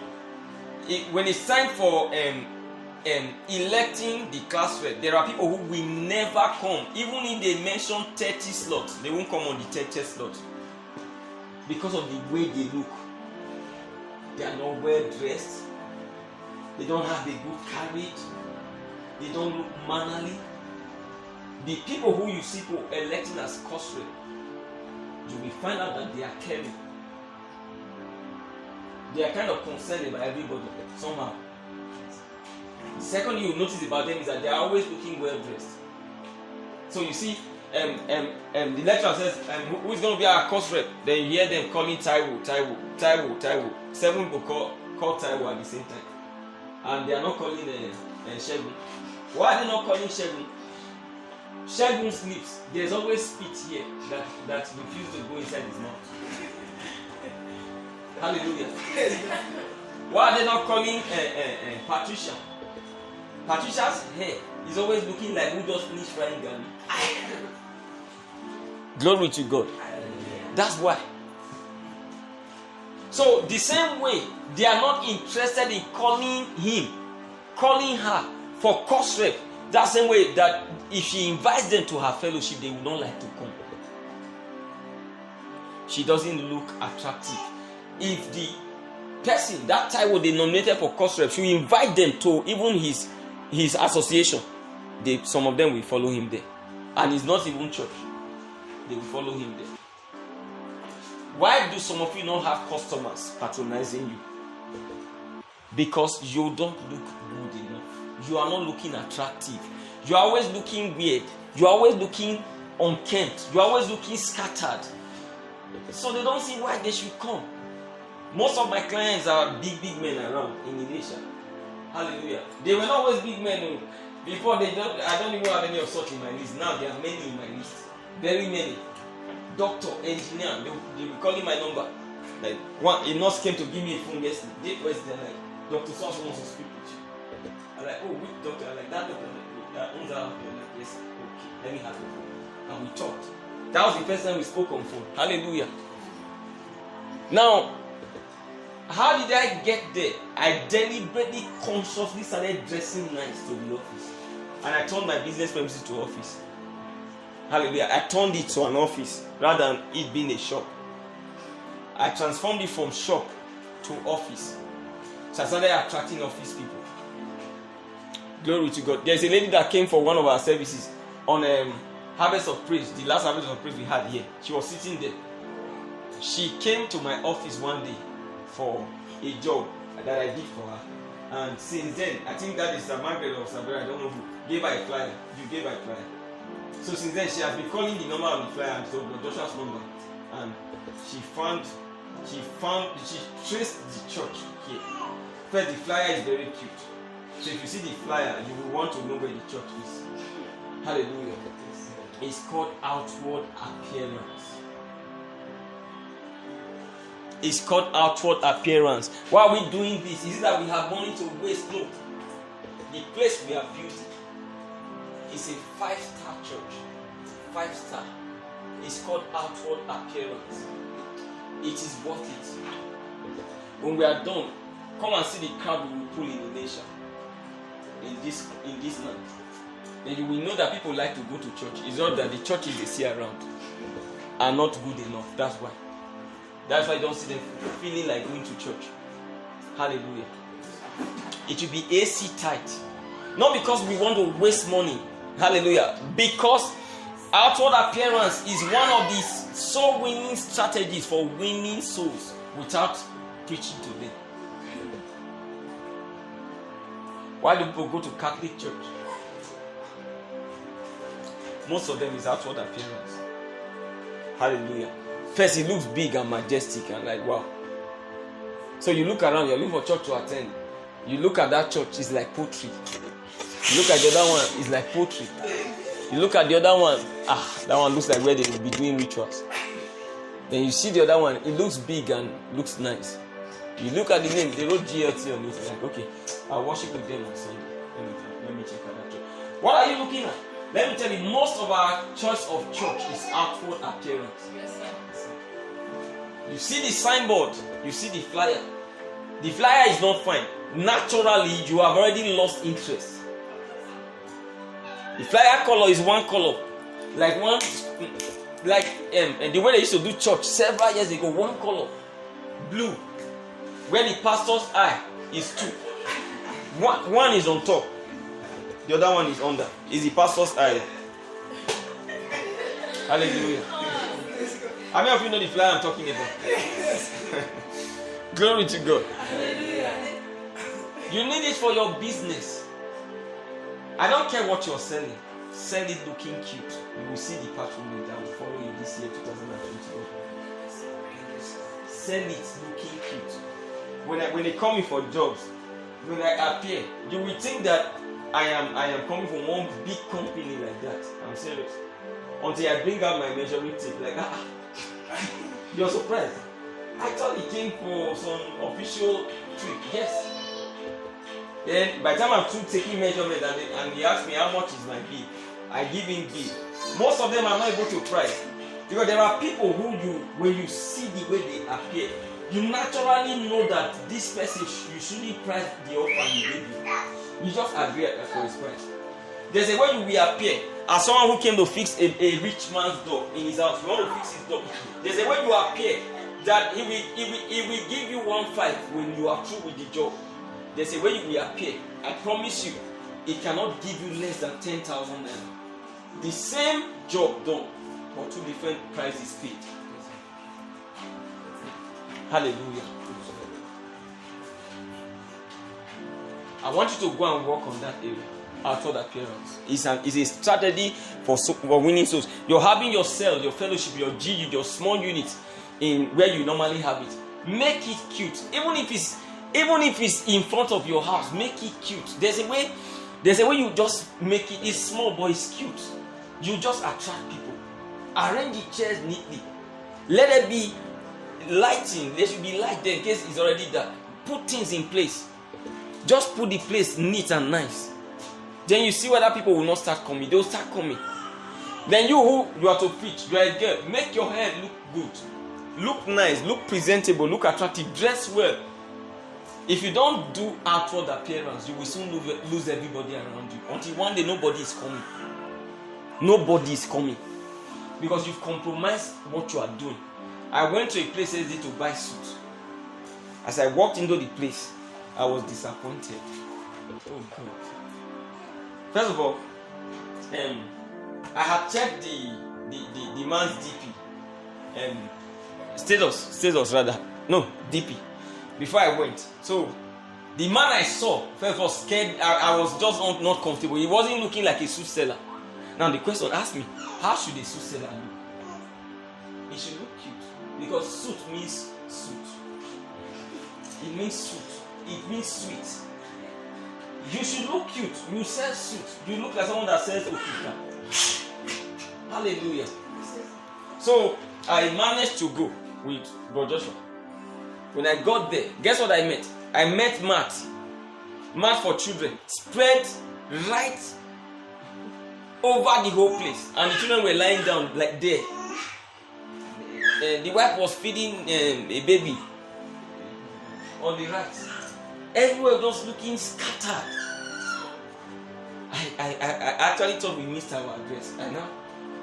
when it's time for electing the class rep, there are people who will never come. Even if they mention 30 slots, they won't come on the 30th slot. Because of the way they look. They are not well dressed. They don't have a good carriage. They don't look mannerly. The people who you see electing as class rep, you will find out that they are caring. They are kind of concerned about everybody somehow. The second you notice about them is that they are always looking well dressed. So you see, the lecturer says, who is going to be our course rep? Then you hear them calling Taiwo. 7 people call Taiwo at the same time. And they are not calling Shegun. Why are they not calling Shegun? Shegun's lips, there's always spit here that refuses to go inside his mouth. Hallelujah. Why are they not calling Patricia? Patricia's hair is always looking like who just finished frying garlic. Glory to God. That's why. So the same way, they are not interested in calling her for course rep. That same way that if she invites them to her fellowship, they will not like to come. She doesn't look attractive. If the person, that Taiwo they nominated for course rep, she will invite them to even his association, some of them will follow him there. And it's not even church. They will follow him there. Why do some of you not have customers patronizing you? Because you don't look good enough. You are not looking attractive. You are always looking weird. You are always looking unkempt. You are always looking scattered. So they don't see why they should come. Most of my clients are big men around in Indonesia. Hallelujah. They were not always big men. Before I don't even have any of such in my list. Now there are many in my list. Very many. Doctor, engineer, they will call my number. Like a nurse came to give me a phone yesterday. They're like, Dr. Source wants to speak with you. I'm like, oh, which doctor? I'm like, that doctor. That owns our doctor. Like, yes, okay, let me have the phone. And we talked. That was the first time we spoke on phone. Hallelujah. Now, how did I get there? I deliberately, consciously started dressing nice to the office. And I turned my business premises to office. Hallelujah. I turned it to an office rather than it being a shop. I transformed it from shop to office. So I started attracting office people. Glory to God. There's a lady that came for one of our services on Harvest of Praise, the last Harvest of Praise we had here. She was sitting there. She came to my office one day for a job that I did for her. And since then, I think that is Margaret or Sabera, I don't know who, gave her a flyer. You gave her a flyer. So since then, she has been calling the number on the flyer and told Joshua's number. And she traced the church here. First, the flyer is very cute. So if you see the flyer, you will want to know where the church is. Hallelujah. It's called outward appearance. It's called outward appearance. Why are we doing this? Is it that we have money to waste? No. The place we have built, is a 5-star church. 5-star. It's called Outward Appearance. It is worth it. When we are done, come and see the crowd we will pull in the nation. In this land. Then you will know that people like to go to church. It's not that the churches they see around are not good enough. That's why. That's why you don't see them feeling like going to church. Hallelujah. It will be AC tight. Not because we want to waste money. Hallelujah. Because outward appearance is one of the soul winning strategies for winning souls without preaching to them. Why do people go to Catholic church? Most of them is outward appearance. Hallelujah. First, it looks big and majestic and like wow. So you look around, you're looking for church to attend. You look at that church, it's like poetry. You look at the other one, it's like poetry. You look at the other one, that one looks like where they will be doing rituals. Then you see the other one, it looks big and looks nice. You look at the name, they wrote GLT on it. Like, okay, I'll worship with them on Sunday. Let me check out that church. What are you looking at? Let me tell you, most of our choice of church is outward appearance. You see the signboard, you see the flyer. The flyer is not fine. Naturally, you have already lost interest. The flyer color is one color. And the way they used to do church several years ago, one color. Blue. Where the pastor's eye is two. One is on top. The other one is under. Is the pastor's eye. Hallelujah. How many of you know the flyer I'm talking about? Glory to God. You need it for your business. I don't care what you're selling. Sell it looking cute. You will see the patronage that will follow you this year, 2021. Sell it looking cute. When they come in for jobs, when I appear, you will think that I am coming from one big company like that. I'm serious. Until I bring out my measuring tape, like you're surprised. I thought he came for some official trip. Yes. Then by the time I'm through taking measurement and he asked me how much is my bill, I give him bill. Most of them are not able to price. Because there are people when you see the way they appear, you naturally know that this person, you shouldn't price the offer he gave you. You just agree for his price. There's a way you will appear as someone who came to fix a rich man's door in his house. You want to fix his door. There's a way you appear that he will give you 1.5 when you are through with the job. There's a way you will appear. I promise you, it cannot give you less than 10,000 naira. The same job done, but two different prices paid. Hallelujah. I want you to go and work on that area. Outward appearance. It's a strategy for winning souls. You're having your cell, your fellowship, your GU, your small unit in where you normally have it. Make it cute. Even if it's in front of your house, make it cute. There's a way you just make it. It's small but it's cute. You just attract people. Arrange the chairs neatly. Let it be lighting. There should be light there in case it's already dark. Put things in place. Just put the place neat and nice. Then you see whether people will not start coming. They will start coming. Then you are to preach, you are a girl. Make your hair look good. Look nice. Look presentable. Look attractive. Dress well. If you don't do outward appearance, you will soon lose everybody around you. Until one day nobody is coming. Nobody is coming. Because you've compromised what you are doing. I went to a place yesterday to buy suit. As I walked into the place, I was disappointed. Oh God. First of all, I had checked the man's DP. Status rather. No, DP. Before I went. So, the man I saw, first of all, scared. I was just not comfortable. He wasn't looking like a suit seller. Now the question asked me, how should a suit seller look? He should look cute. Because suit means suit. It means suit. It means sweet. You should look cute. You sell suit. You look like someone that sells okika. Hallelujah. So I managed to go with Bro Joshua. When I got there, guess what I met? I met mat for children. Spread right over the whole place, and the children were lying down like there. The wife was feeding a baby on the right. Everywhere was looking scattered. I actually thought we missed our address. I now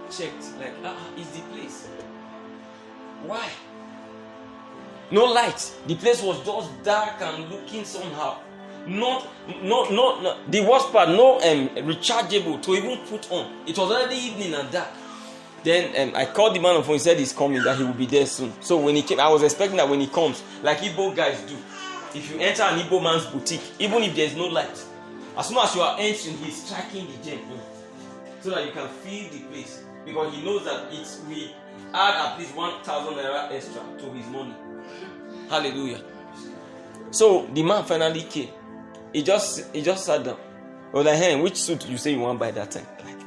checked, like, it's the place. Why? No light. The place was just dark and looking somehow. Not the worst part, no rechargeable to even put on. It was already evening and dark. Then I called the man on phone. He said he's coming, that he will be there soon. So when he came, I was expecting that when he comes, like Igbo guys do, if you enter an Igbo man's boutique, even if there's no light, as soon as you are entering, he's striking the gem so that you can feel the place, because he knows that we add at least 1,000 naira extra to his money. Hallelujah. So the man finally came. He just sat down. I was like, hey, which suit you say you want by that time? Like,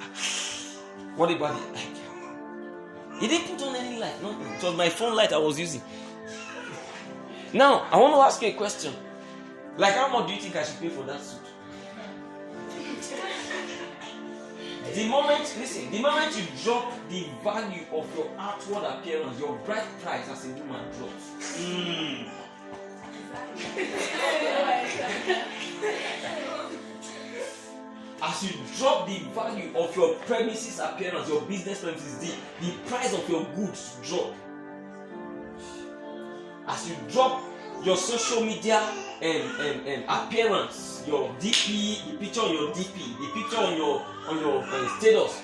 what about it? Like, he didn't put on any light, nothing. It was my phone light I was using. Now, I want to ask you a question. Like, how much do you think I should pay for that suit? The moment you drop the value of your outward appearance, your bride price as a woman drops. As you drop the value of your premises appearance, your business premises, the price of your goods drop. As you drop your social media appearance, your DP, the picture on your DP, the picture on your status,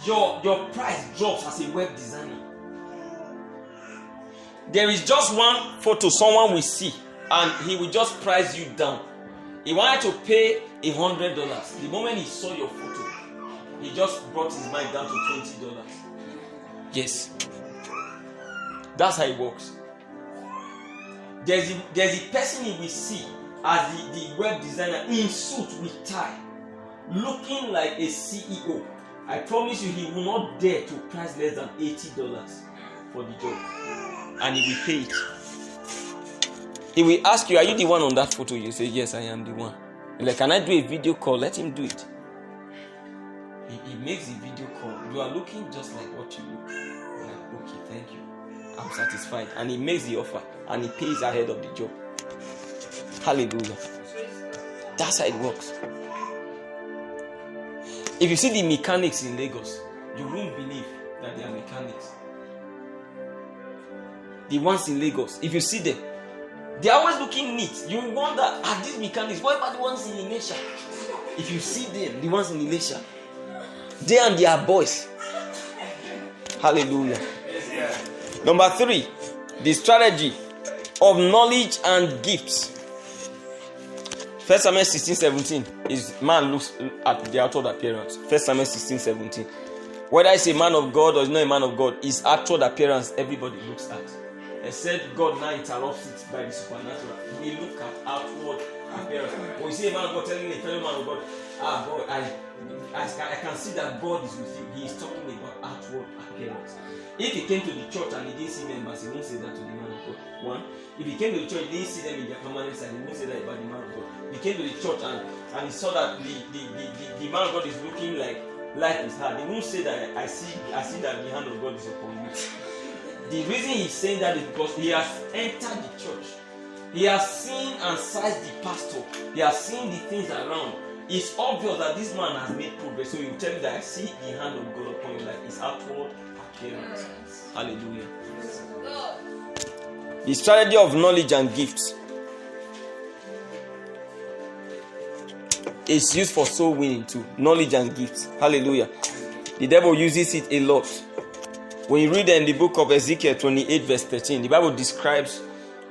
your price drops as a web designer. There is just one photo someone will see, and he will just price you down. He wanted to pay $100. The moment he saw your photo, he just brought his mind down to $20. Yes, that's how it works. There's a person he will see as the web designer in suit with tie, looking like a CEO. I promise you, he will not dare to price less than $80 for the job, and he will pay it. He will ask you, are you the one on that photo? You say, yes, I am the one. Like, can I do a video call? Let him do it. He makes a video call. You are looking just like what you look. You're like, okay, thank you, I'm satisfied. And he makes the offer, and he pays ahead of the job. Hallelujah. That's how it works. If you see the mechanics in Lagos, you won't believe that they are mechanics. The ones in Lagos, if you see them, they are always looking neat. You wonder, are these mechanics? What about the ones in Ilesha? If you see them, the ones in Ilesha, they and their boys. Hallelujah. Number 3, the strategy of knowledge and gifts. 1 Samuel 16:17 is man looks at the outward appearance. 1 Samuel 16:17. Whether it's a man of God or it's not a man of God, his outward appearance everybody looks at. Except God now interrupts it by the supernatural. We look at outward appearance. When you see a man of God telling a fellow man of God, God, I can see that God is with you. He is talking about outward appearance. If he came to the church and he didn't see members, he won't say that to the man of God. One, if he came to the church, he didn't see them in their permanent side, he won't say that about the man of God. He came to the church and he saw that the man of God is looking like life is hard. He won't say that I see that the hand of God is upon you. The reason he's saying that is because he has entered the church. He has seen and sized the pastor. He has seen the things around. It's obvious that this man has made progress. So he will tell you that I see the hand of God upon you, like his outward appearance. Hallelujah. The strategy of knowledge and gifts is used for soul winning too. Knowledge and gifts. Hallelujah. The devil uses it a lot. When you read in the book of Ezekiel 28 verse 13, the Bible describes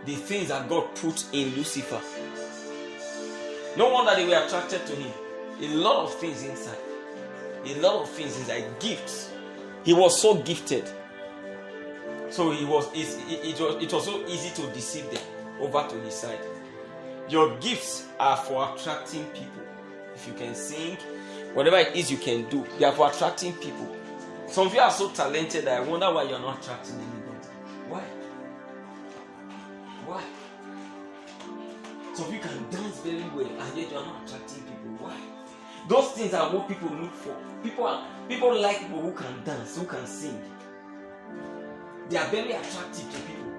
the things that God put in Lucifer. No wonder they were attracted to him. A lot of things inside. Gifts. He was so gifted. So it was so easy to deceive them over to his side. Your gifts are for attracting people. If you can sing, whatever it is you can do, they are for attracting people. Some of you are so talented that I wonder why you are not attracting anybody. Why? Some of you can dance very well and yet you are not attracting people. Why? Those things are what people look for. People like people who can dance, who can sing. They are very attractive to people.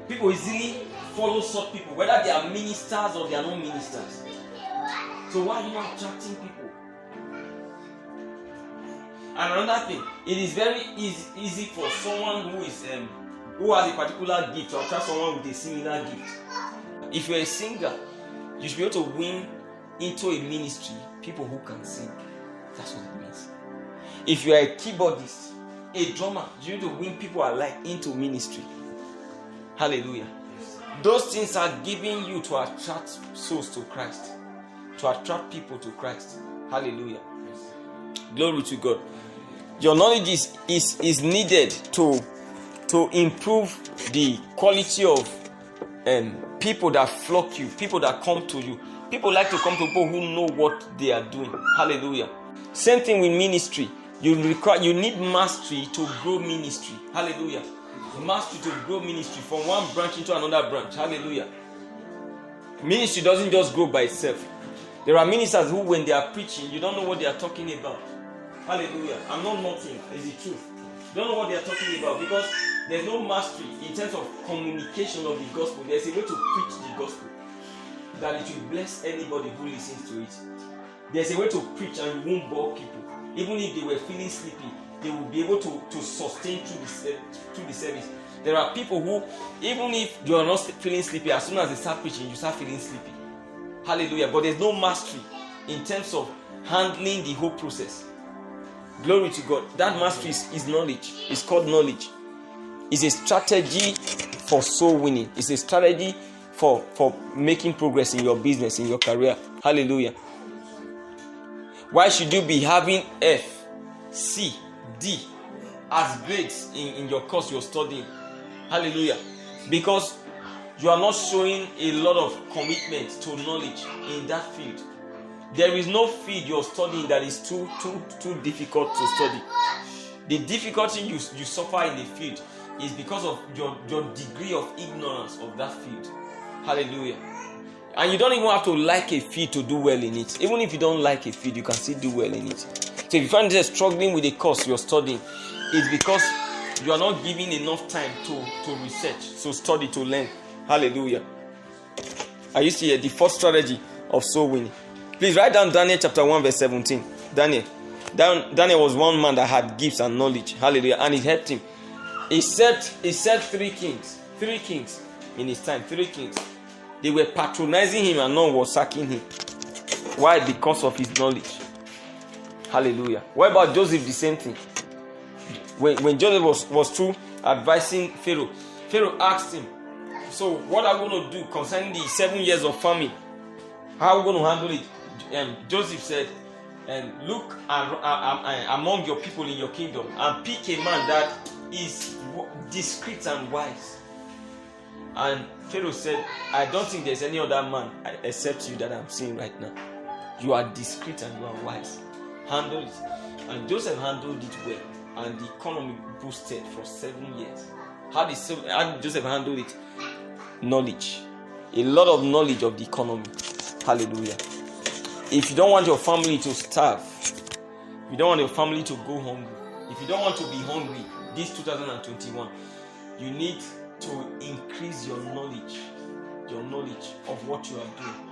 People easily follow such people, whether they are ministers or they are not ministers. So why are you not attracting people? And another thing, it is very easy for someone who is who has a particular gift to attract someone with a similar gift. If you're a singer, you should be able to win into a ministry people who can sing. That's what it means. If you are a keyboardist, a drummer, you need to win people alike into ministry. Hallelujah. Those things are giving you to attract souls to Christ, to attract people to Christ. Hallelujah. Glory to God. Your knowledge is needed to improve the quality of people that flock you, people that come to you. People like to come to people who know what they are doing. Hallelujah. Same thing with ministry. You need mastery to grow ministry. Hallelujah. Mastery to grow ministry from one branch into another branch. Hallelujah. Ministry doesn't just grow by itself. There are ministers who, when they are preaching, you don't know what they are talking about. Hallelujah. I'm not nothing. It's the truth. You don't know what they are talking about because there's no mastery in terms of communication of the gospel. There's a way to preach the gospel that it will bless anybody who listens to it. There's a way to preach and you won't bore people. Even if they were feeling sleepy, they will be able to sustain through the service. There are people who, even if you are not feeling sleepy, as soon as they start preaching, you start feeling sleepy. Hallelujah. But there's no mastery in terms of handling the whole process. Glory to God. That mastery is knowledge. It's called knowledge. It's a strategy for soul winning. It's a strategy for making progress in your business, in your career. Hallelujah. Why should you be having F, C, D as grades in your course you're studying? Hallelujah. Because you are not showing a lot of commitment to knowledge in that field. There is no field you're studying that is too difficult to study. The difficulty you suffer in the field is because of your degree of ignorance of that field. Hallelujah. And you don't even have to like a field to do well in it. Even if you don't like a field, you can still do well in it. So if you find yourself struggling with a course you're studying, it's because you are not giving enough time to research, to study, to learn. Hallelujah. Are you seeing the first strategy of soul winning? Please write down Daniel chapter 1 verse 17. Daniel was one man that had gifts and knowledge. Hallelujah. And it helped him. He said three kings in his time. 3 kings. They were patronizing him and none was sacking him. Why? Because of his knowledge. Hallelujah. What about Joseph? The same thing. When Joseph was through advising Pharaoh asked him, so what are we going to do concerning the 7 years of famine? How are we going to handle it? Joseph said, look among your people in your kingdom and pick a man that is discreet and wise. And Pharaoh said, I don't think there's any other man except you that I'm seeing right now. You are discreet and you are wise. Handle it. And Joseph handled it well. And the economy boosted for 7 years. How did Joseph handle it? Knowledge. A lot of knowledge of the economy. Hallelujah. If you don't want your family to starve, if you don't want your family to go hungry, if you don't want to be hungry this 2021, you need to increase your knowledge of what you are doing,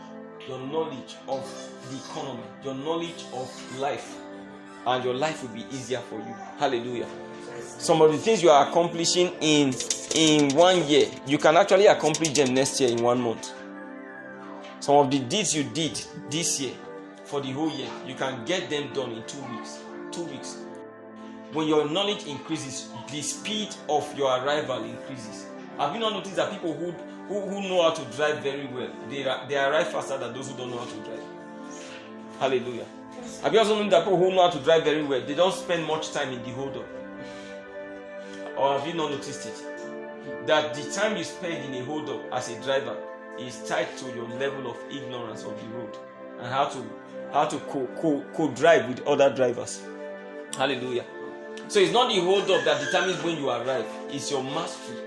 your knowledge of the economy, your knowledge of life, and your life will be easier for you. Hallelujah. Some of the things you are accomplishing in 1 year, you can actually accomplish them next year in 1 month. Some of the deeds you did this year for the whole year, you can get them done in 2 weeks. 2 weeks. When your knowledge increases, the speed of your arrival increases. Have you not noticed that people who know how to drive very well, they arrive faster than those who don't know how to drive? Hallelujah. Have you also noticed that people who know how to drive very well, they don't spend much time in the hold-up? Or have you not noticed it? That the time you spend in a hold-up as a driver is tied to your level of ignorance of the road and how to co-drive with other drivers. Hallelujah. So it's not the hold-up that determines when you arrive. It's your mastery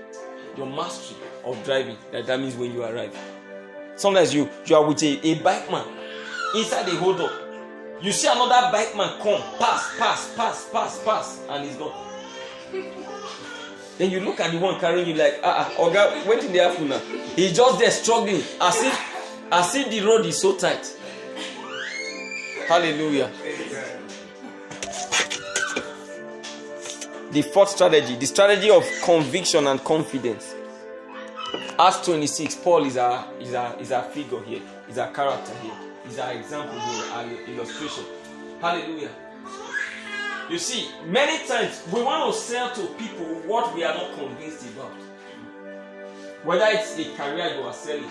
of driving that determines when you arrive. Sometimes you are with a bike man inside the hold-up. You see another bike man come, pass, and he's gone. Then you look at the one carrying you like, Oga, wait in the afternoon now. He's just there struggling, as if the road is so tight. Hallelujah. The fourth strategy, the strategy of conviction and confidence. Acts 26, Paul is our figure here, is our character here, is our example here, our illustration. Hallelujah. You see, many times we want to sell to people what we are not convinced about. Whether it's a career you are selling,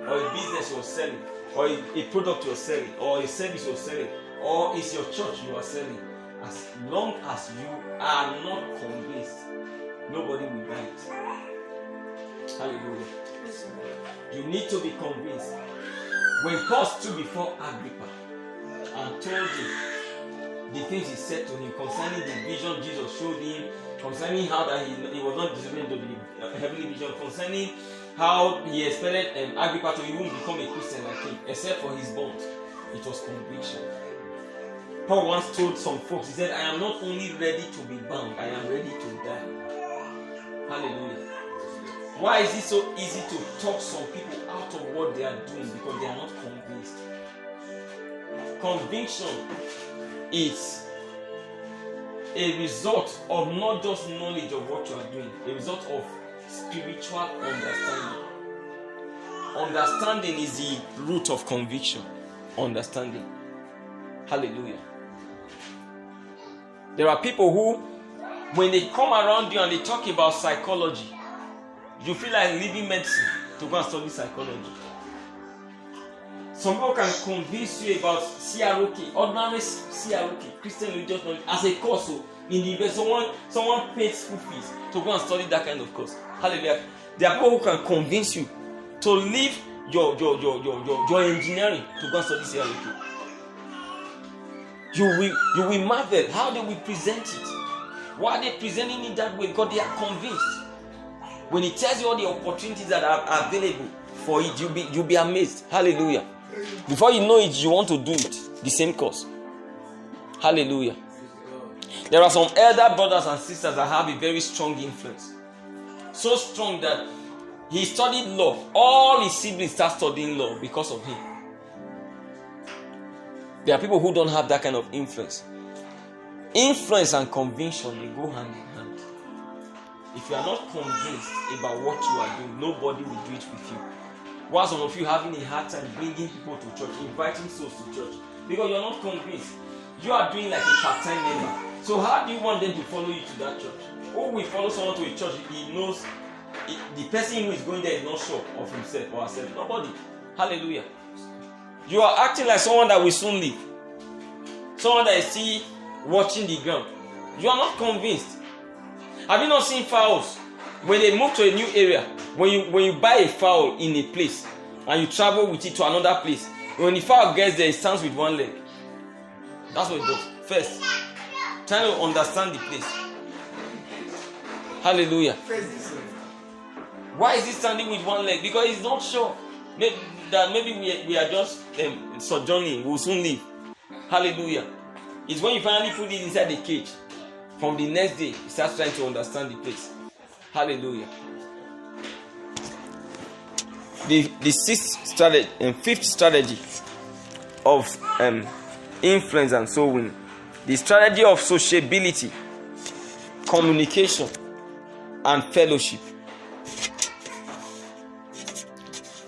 or a business you are selling, or a product you are selling, or a service you are selling, or it's your church you are selling. As long as you are not convinced, nobody will buy it. Hallelujah. You need to be convinced. When Paul stood before Agrippa and told him the things he said to him concerning the vision Jesus showed him, concerning how that he was not disobedient to the heavenly vision, concerning how he expected Agrippa to even become a Christian like him, except for his bonds, it was conviction. Paul once told some folks, he said, I am not only ready to be bound, I am ready to die. Hallelujah. Why is it so easy to talk some people out of what they are doing? Because they are not convinced. Conviction is a result of not just knowledge of what you are doing, a result of spiritual understanding. Understanding is the root of conviction. Understanding. Hallelujah. There are people who, when they come around you and they talk about psychology, you feel like leaving medicine to go and study psychology. Some people can convince you about CROK, ordinary CROK, Christian religious knowledge, as a course. So in the event, someone paid school fees to go and study that kind of course. Hallelujah. There are people who can convince you to leave your engineering to go and study CROK. You will marvel how they will present it. Why are they presenting it that way? Because they are convinced. When he tells you all the opportunities that are available for it, you'll be amazed. Hallelujah. Before you know it, you want to do it. The same course. Hallelujah. There are some elder brothers and sisters that have a very strong influence. So strong that he studied law. All his siblings start studying law because of him. There are people who don't have that kind of influence. Influence and conviction, they go hand in hand. If you are not convinced about what you are doing, nobody will do it with you. Why are some of you having a hard time bringing people to church, inviting souls to church? Because you are not convinced. You are doing like a part-time member. So how do you want them to follow you to that church? Who will follow someone to a church if he knows the person who is going there is not sure of himself or herself? Nobody. Hallelujah. You are acting like someone that will soon leave. Someone that is still watching the ground. You are not convinced. Have you not seen fowls? When they move to a new area, when you buy a fowl in a place and you travel with it to another place, when the fowl gets there, it stands with one leg. That's what it does. First, trying to understand the place. Hallelujah. Why is it standing with one leg? Because it's not sure. Maybe we are just sojourning. We'll soon leave. Hallelujah. It's when you finally put it inside the cage. From the next day, you start trying to understand the place. Hallelujah. The sixth strategy and fifth strategy of influence and soul winning. The strategy of sociability, communication, and fellowship.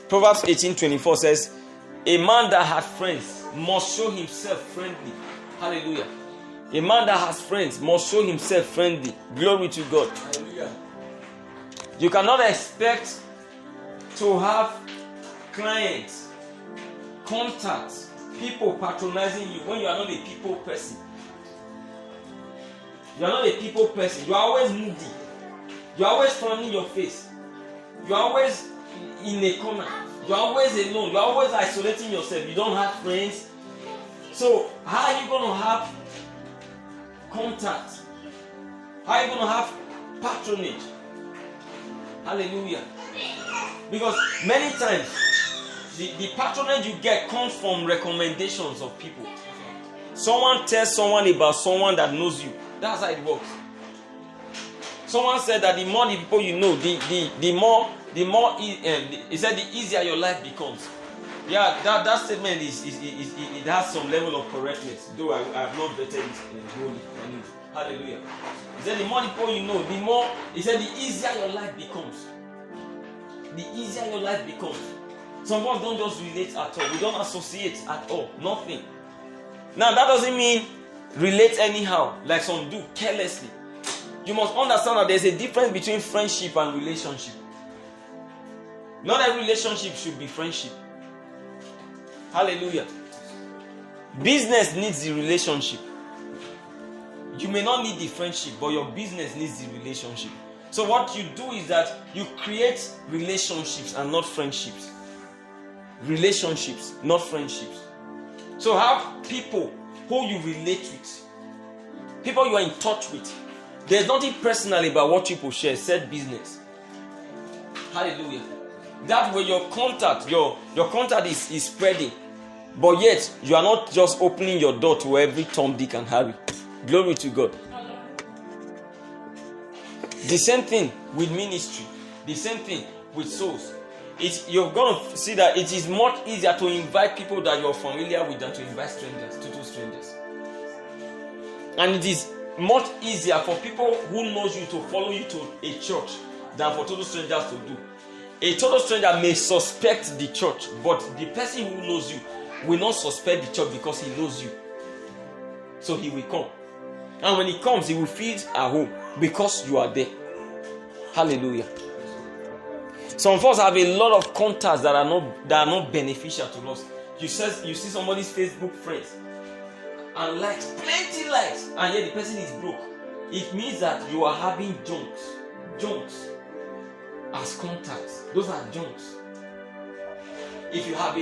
Proverbs 18:24 says, a man that has friends must show himself friendly. Hallelujah. A man that has friends must show himself friendly. Glory to God. Hallelujah. You cannot expect to have clients, contacts, people patronizing you when you are not a people person. You are not a people person. You are always moody. You are always frowning your face. You are always in a corner. You are always alone. You are always isolating yourself. You don't have friends. So how are you going to have contact? How are you going to have patronage? Hallelujah. Because many times the patronage you get comes from recommendations of people. Someone tells someone about someone that knows you. That's how it works. Someone said that the more the people you know, the more he said the easier your life becomes. Yeah, that statement it has some level of correctness, though I have not vetted it wholly. Hallelujah. He said the more the people you know, the more, he said the easier your life becomes. The easier your life becomes. Some of us don't just relate at all. We don't associate at all. Nothing. Now that doesn't mean relate anyhow, like some do, carelessly. You must understand that there's a difference between friendship and relationship. Not every relationship should be friendship. Hallelujah. Business needs the relationship. You may not need the friendship, but your business needs the relationship. So what you do is that you create relationships and not friendships. Relationships, not friendships. So have people who you relate with. People you are in touch with. There's nothing personal about what people share, except business. Hallelujah. That way your contact is spreading. But yet, you are not just opening your door to every Tom, Dick and Harry. Glory to God. The same thing with ministry. The same thing with souls. You're going to see that it is much easier to invite people that you're familiar with than to invite strangers, total strangers. And it is much easier for people who knows you to follow you to a church than for total strangers to do. A total stranger may suspect the church, but the person who knows you will not suspect the church because he knows you. So he will come. And when he comes, he will feel at home because you are there. Hallelujah. Some of us have a lot of contacts that are not beneficial to us. You see somebody's Facebook friends and likes, plenty likes, and yet the person is broke. It means that you are having junks as contacts. Those are junks. If you have a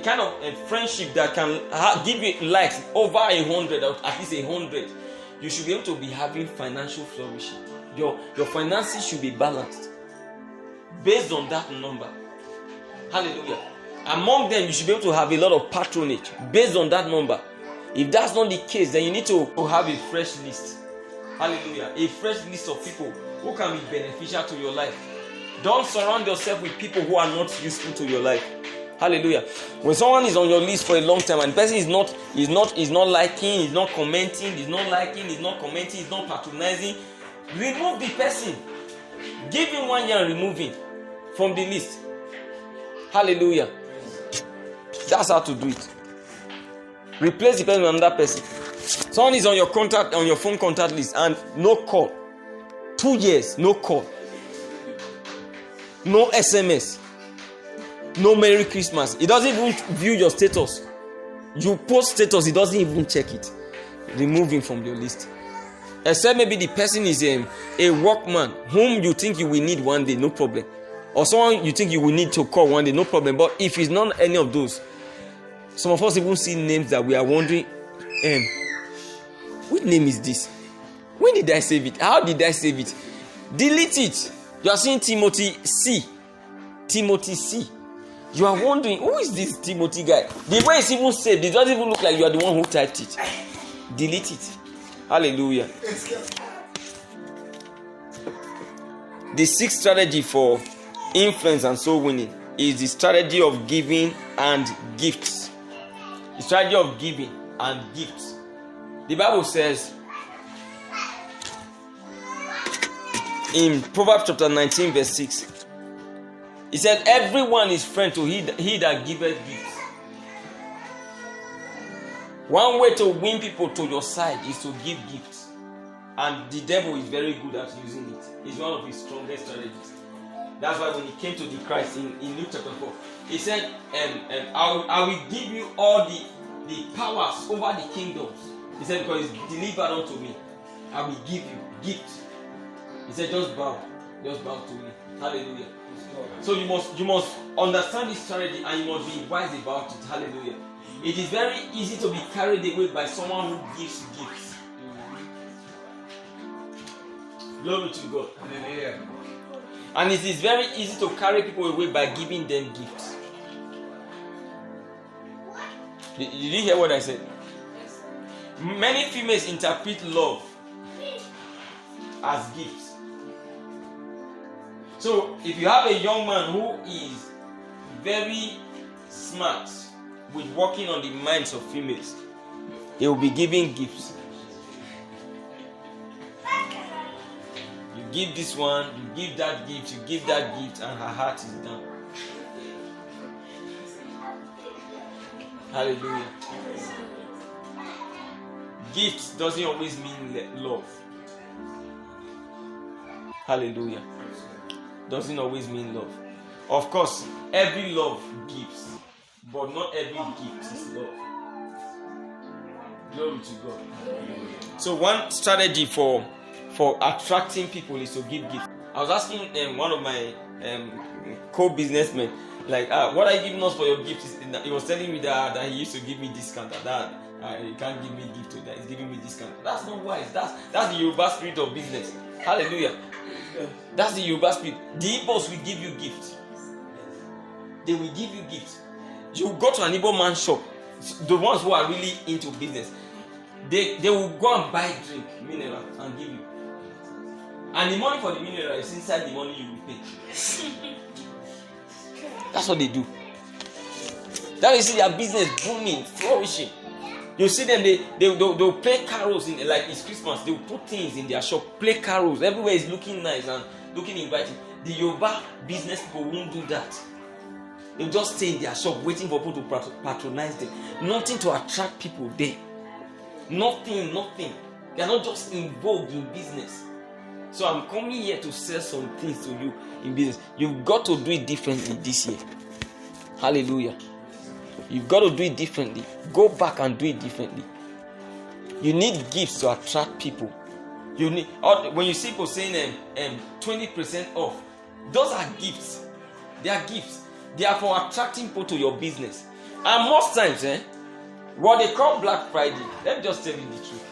kind of friendship that can give you likes over 100 or at least 100, you should be able to be having financial flourishing. Your finances should be balanced based on that number. Hallelujah. Among them, you should be able to have a lot of patronage based on that number. If that's not the case, then you need to have a fresh list. Hallelujah. A fresh list of people who can be beneficial to your life. Don't surround yourself with people who are not useful to your life. Hallelujah. When someone is on your list for a long time and the person is not liking, is not commenting, is not liking, is not commenting, is not patronizing, remove the person. Give him 1 year and remove him from the list. Hallelujah. That's how to do it. Replace the person with another person. Someone is on your phone contact list and no call. 2 years, no call. No SMS. No Merry Christmas. He doesn't even view your status. You post status, he doesn't even check it. Remove him from your list. Except maybe the person is a workman whom you think you will need one day, no problem. Or someone you think you will need to call one day, no problem. But if it's not any of those, some of us even see names that we are wondering, which name is this? When did I save it? How did I save it? Delete it. You are seeing Timothy C. Timothy C. You are wondering, who is this Timothy guy? The way it's even saved, it doesn't even look like you are the one who typed it. Delete it. Hallelujah. The sixth strategy for influence and soul winning is the strategy of giving and gifts. The strategy of giving and gifts. The Bible says in Proverbs chapter 19 verse 6, it said, everyone is friend to he that giveth gifts. One way to win people to your side is to give gifts. And the devil is very good at using it. It's one of his strongest strategies. That's why when he came to the Christ in Luke chapter 4, he said, I will give you all the powers over the kingdoms. He said, because it's delivered unto me, I will give you gifts. He said, just bow to me. Hallelujah. So you must understand this strategy and you must be wise about it. Hallelujah. It is very easy to be carried away by someone who gives gifts. Glory to God. Hallelujah. And it is very easy to carry people away by giving them gifts. Did you hear what I said? Many females interpret love as gifts. So if you have a young man who is very smart with working on the minds of females, he will be giving gifts. You give this one, you give that gift, you give that gift, and her heart is done. Hallelujah. Gift doesn't always mean love. Hallelujah. Doesn't always mean love. Of course, every love gives, but not every gift is love. Glory to God. So one strategy for attracting people is to give gifts. I was asking one of my co-businessmen, like, what are you giving us for your gift? He was telling me that he used to give me discount. That he can't give me gift to that. He's giving me discount. That's not wise. That's the Yoruba spirit of business. Hallelujah. That's the Yoruba spirit. The Igbos will give you gifts. They will give you gifts. You go to an Igbo man shop. The ones who are really into business, they will go and buy drink, mineral, and give you. And the money for the mineral is inside the money you will pay. That's what they do. That you see their business booming, flourishing. You see them, they'll play carols in, like it's Christmas. They'll put things in their shop, play carols. Everywhere is looking nice and looking inviting. The Yoruba business people won't do that. They'll just stay in their shop waiting for people to patronize them. Nothing to attract people there. Nothing. They are not just in vogue in business. So I'm coming here to sell some things to you in business. You've got to do it differently this year. Hallelujah. You've got to do it differently. Go back and do it differently. You need gifts to attract people. You need, when you see people saying 20% off, those are gifts. They are gifts. They are for attracting people to your business. And most times, what they call Black Friday, let me just tell you the truth.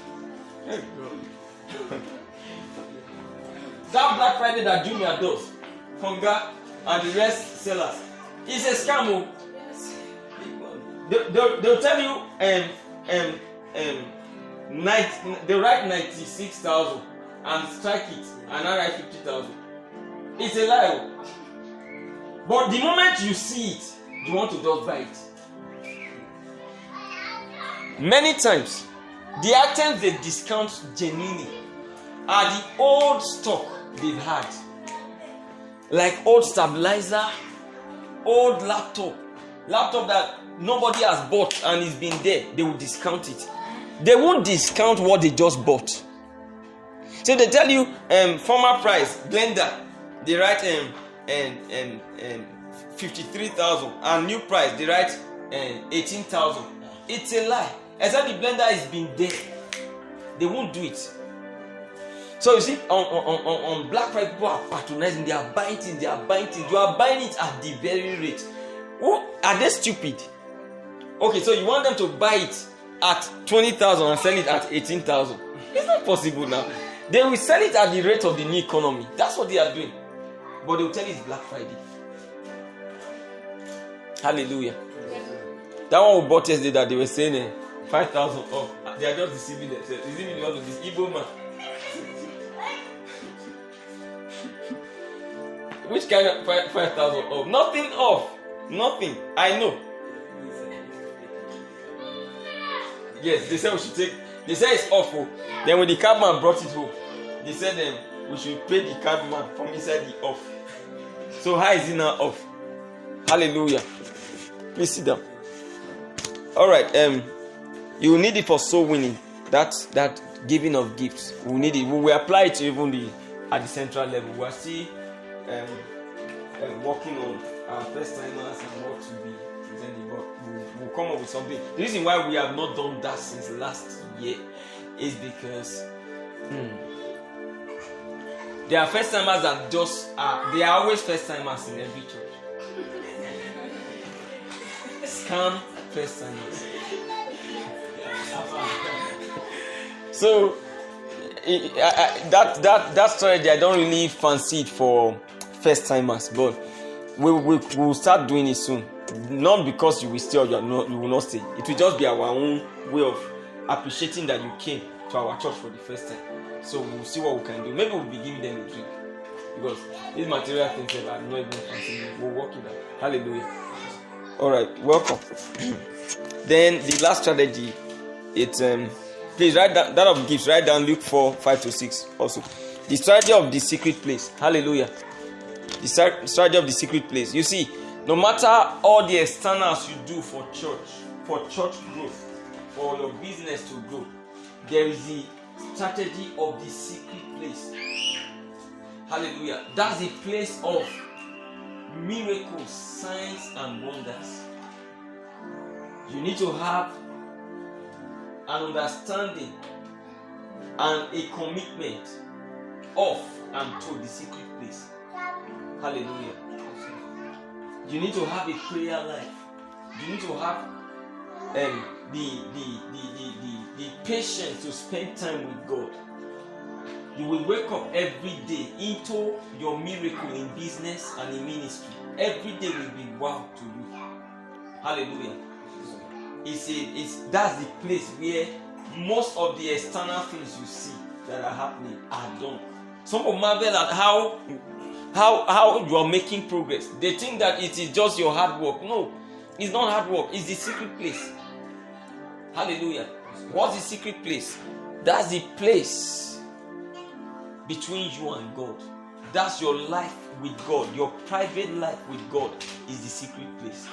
That Black Friday that Jumia does, Konga and the rest sellers, is a scam. They'll tell you they write 96,000 and strike it and I write 50,000. It's a lie. But the moment you see it, you want to just buy it. Many times, the items they discount genuinely are the old stock they've had. Like old stabilizer, old laptop that nobody has bought and it's been there, they will discount it. They won't discount what they just bought. So they tell you former price, blender, they write 53,000 and new price they write 18,000. It's a lie. Except the blender has been there, they won't do it. So you see, on Black Friday, people are patronizing. They are buying things. You are buying it at the very rate. Are they stupid? Okay, so you want them to buy it at 20,000 and sell it at 18,000? It's not possible now. They will sell it at the rate of the new economy. That's what they are doing. But they will tell you it's Black Friday. Hallelujah. That one we bought yesterday that they were saying 5,000 off. They are just deceiving themselves. Deceiving because of this Igbo man. Which kind of 5,000 off? Nothing off. Nothing. I know. Yes, they said we should take. They said it's awful. Then when the cabman brought it home, they said we should pay the cabman from inside the off. So how is it now off? Hallelujah. Please sit down. All right. You will need it for soul winning. That giving of gifts. We will need it. We will apply it to even at the central level. We are still working on our first timers and what to be presented, but we'll come up with something. The reason why we have not done that since last year is because there are first timers that they are always first timers in every church. Scam first timers. So that strategy I don't really fancy it for first timers, but we'll start doing it soon. Not because you will stay or you will not stay. It will just be our own way of appreciating that you came to our church for the first time. So we'll see what we can do. Maybe we'll be giving them a drink. Because these material things are not even fancy. We'll work it out. Hallelujah. Alright, welcome. Then the last strategy, it's please write that of gifts, write down Luke 4:5-6 also. The strategy of the secret place. Hallelujah. The strategy of the secret place. You see, no matter all the externals you do for church growth, for your business to grow, there is the strategy of the secret place. Hallelujah. That's the place of miracles, signs, and wonders. You need to have an understanding and a commitment of and to the secret place. Hallelujah. You need to have a prayer life. You need to have the patience to spend time with God. You will wake up every day into your miracle in business and in ministry. Every day will be wow to you. Hallelujah. That's the place where most of the external things you see that are happening are done. Some people marvel at how you are making progress. They think that it is just your hard work. No, it's not hard work. It's the secret place. Hallelujah. What's the secret place? That's the place between you and God. That's your life with God. Your private life with God is the secret place.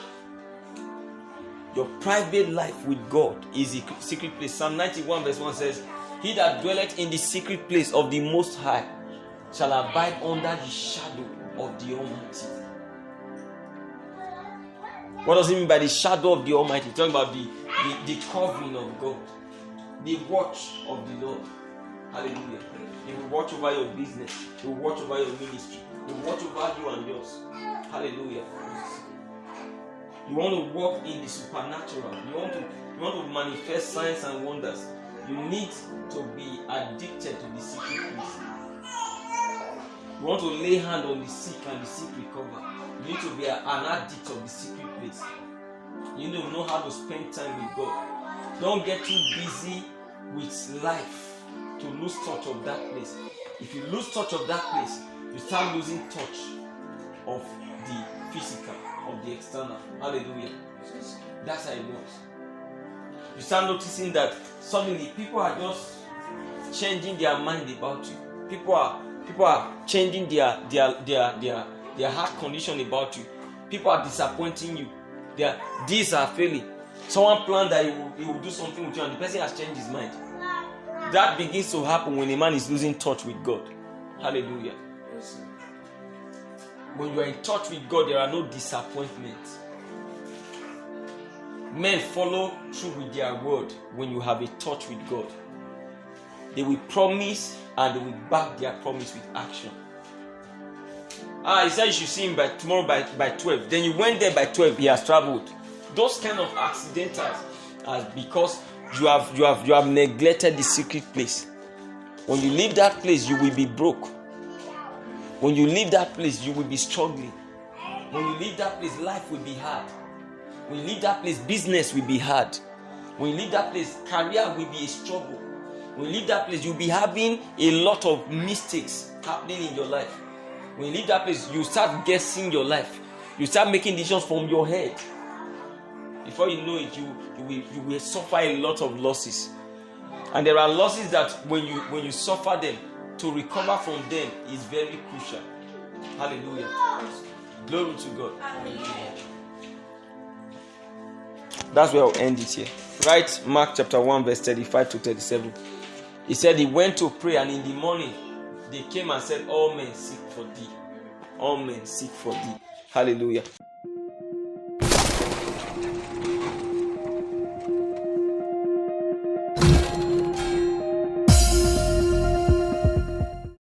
Your private life with God is the secret place. Psalm 91 verse 1 says, "He that dwelleth in the secret place of the Most High shall abide under the shadow of the Almighty." What does it mean by the shadow of the Almighty? Talking about the covering of God, the watch of the Lord. Hallelujah. He will watch over your business. He will watch over your ministry. He will watch over you and yours. Hallelujah. You want to walk in the supernatural. You want to manifest signs and wonders. You need to be addicted to the secret place. You want to lay hand on the sick and the sick recover. You need to be an addict of the secret place. You need to know how to spend time with God. Don't get too busy with life to lose touch of that place. If you lose touch of that place, you start losing touch of the physical, of the external. Hallelujah. That's how it works. You start noticing that suddenly people are just changing their mind about you. People are changing their heart condition about you. People are disappointing you. Their deeds are failing. Someone planned that he will do something with you and the person has changed his mind. That begins to happen when a man is losing touch with God. Hallelujah. When you are in touch with God, there are no disappointments. Men follow through with their word when you have a touch with God. They will promise and they will back their promise with action. He said you should see him by tomorrow by 12. Then you went there by 12, he has traveled. Those kind of accidentals are because you have neglected the secret place. When you leave that place, you will be broke. When you leave that place, you will be struggling. When you leave that place, life will be hard. When you leave that place, business will be hard. When you leave that place, career will be a struggle. When you leave that place, you'll be having a lot of mistakes happening in your life. When you leave that place, you start guessing your life. You start making decisions from your head. Before you know it, you will suffer a lot of losses. And there are losses that when you suffer them, to recover from them is very crucial. Hallelujah. Glory to God. That's where I'll end it here. Right, Mark chapter 1 verse 35-37. He said he went to pray, and in the morning they came and said, all men seek for thee. All men seek for thee. Hallelujah.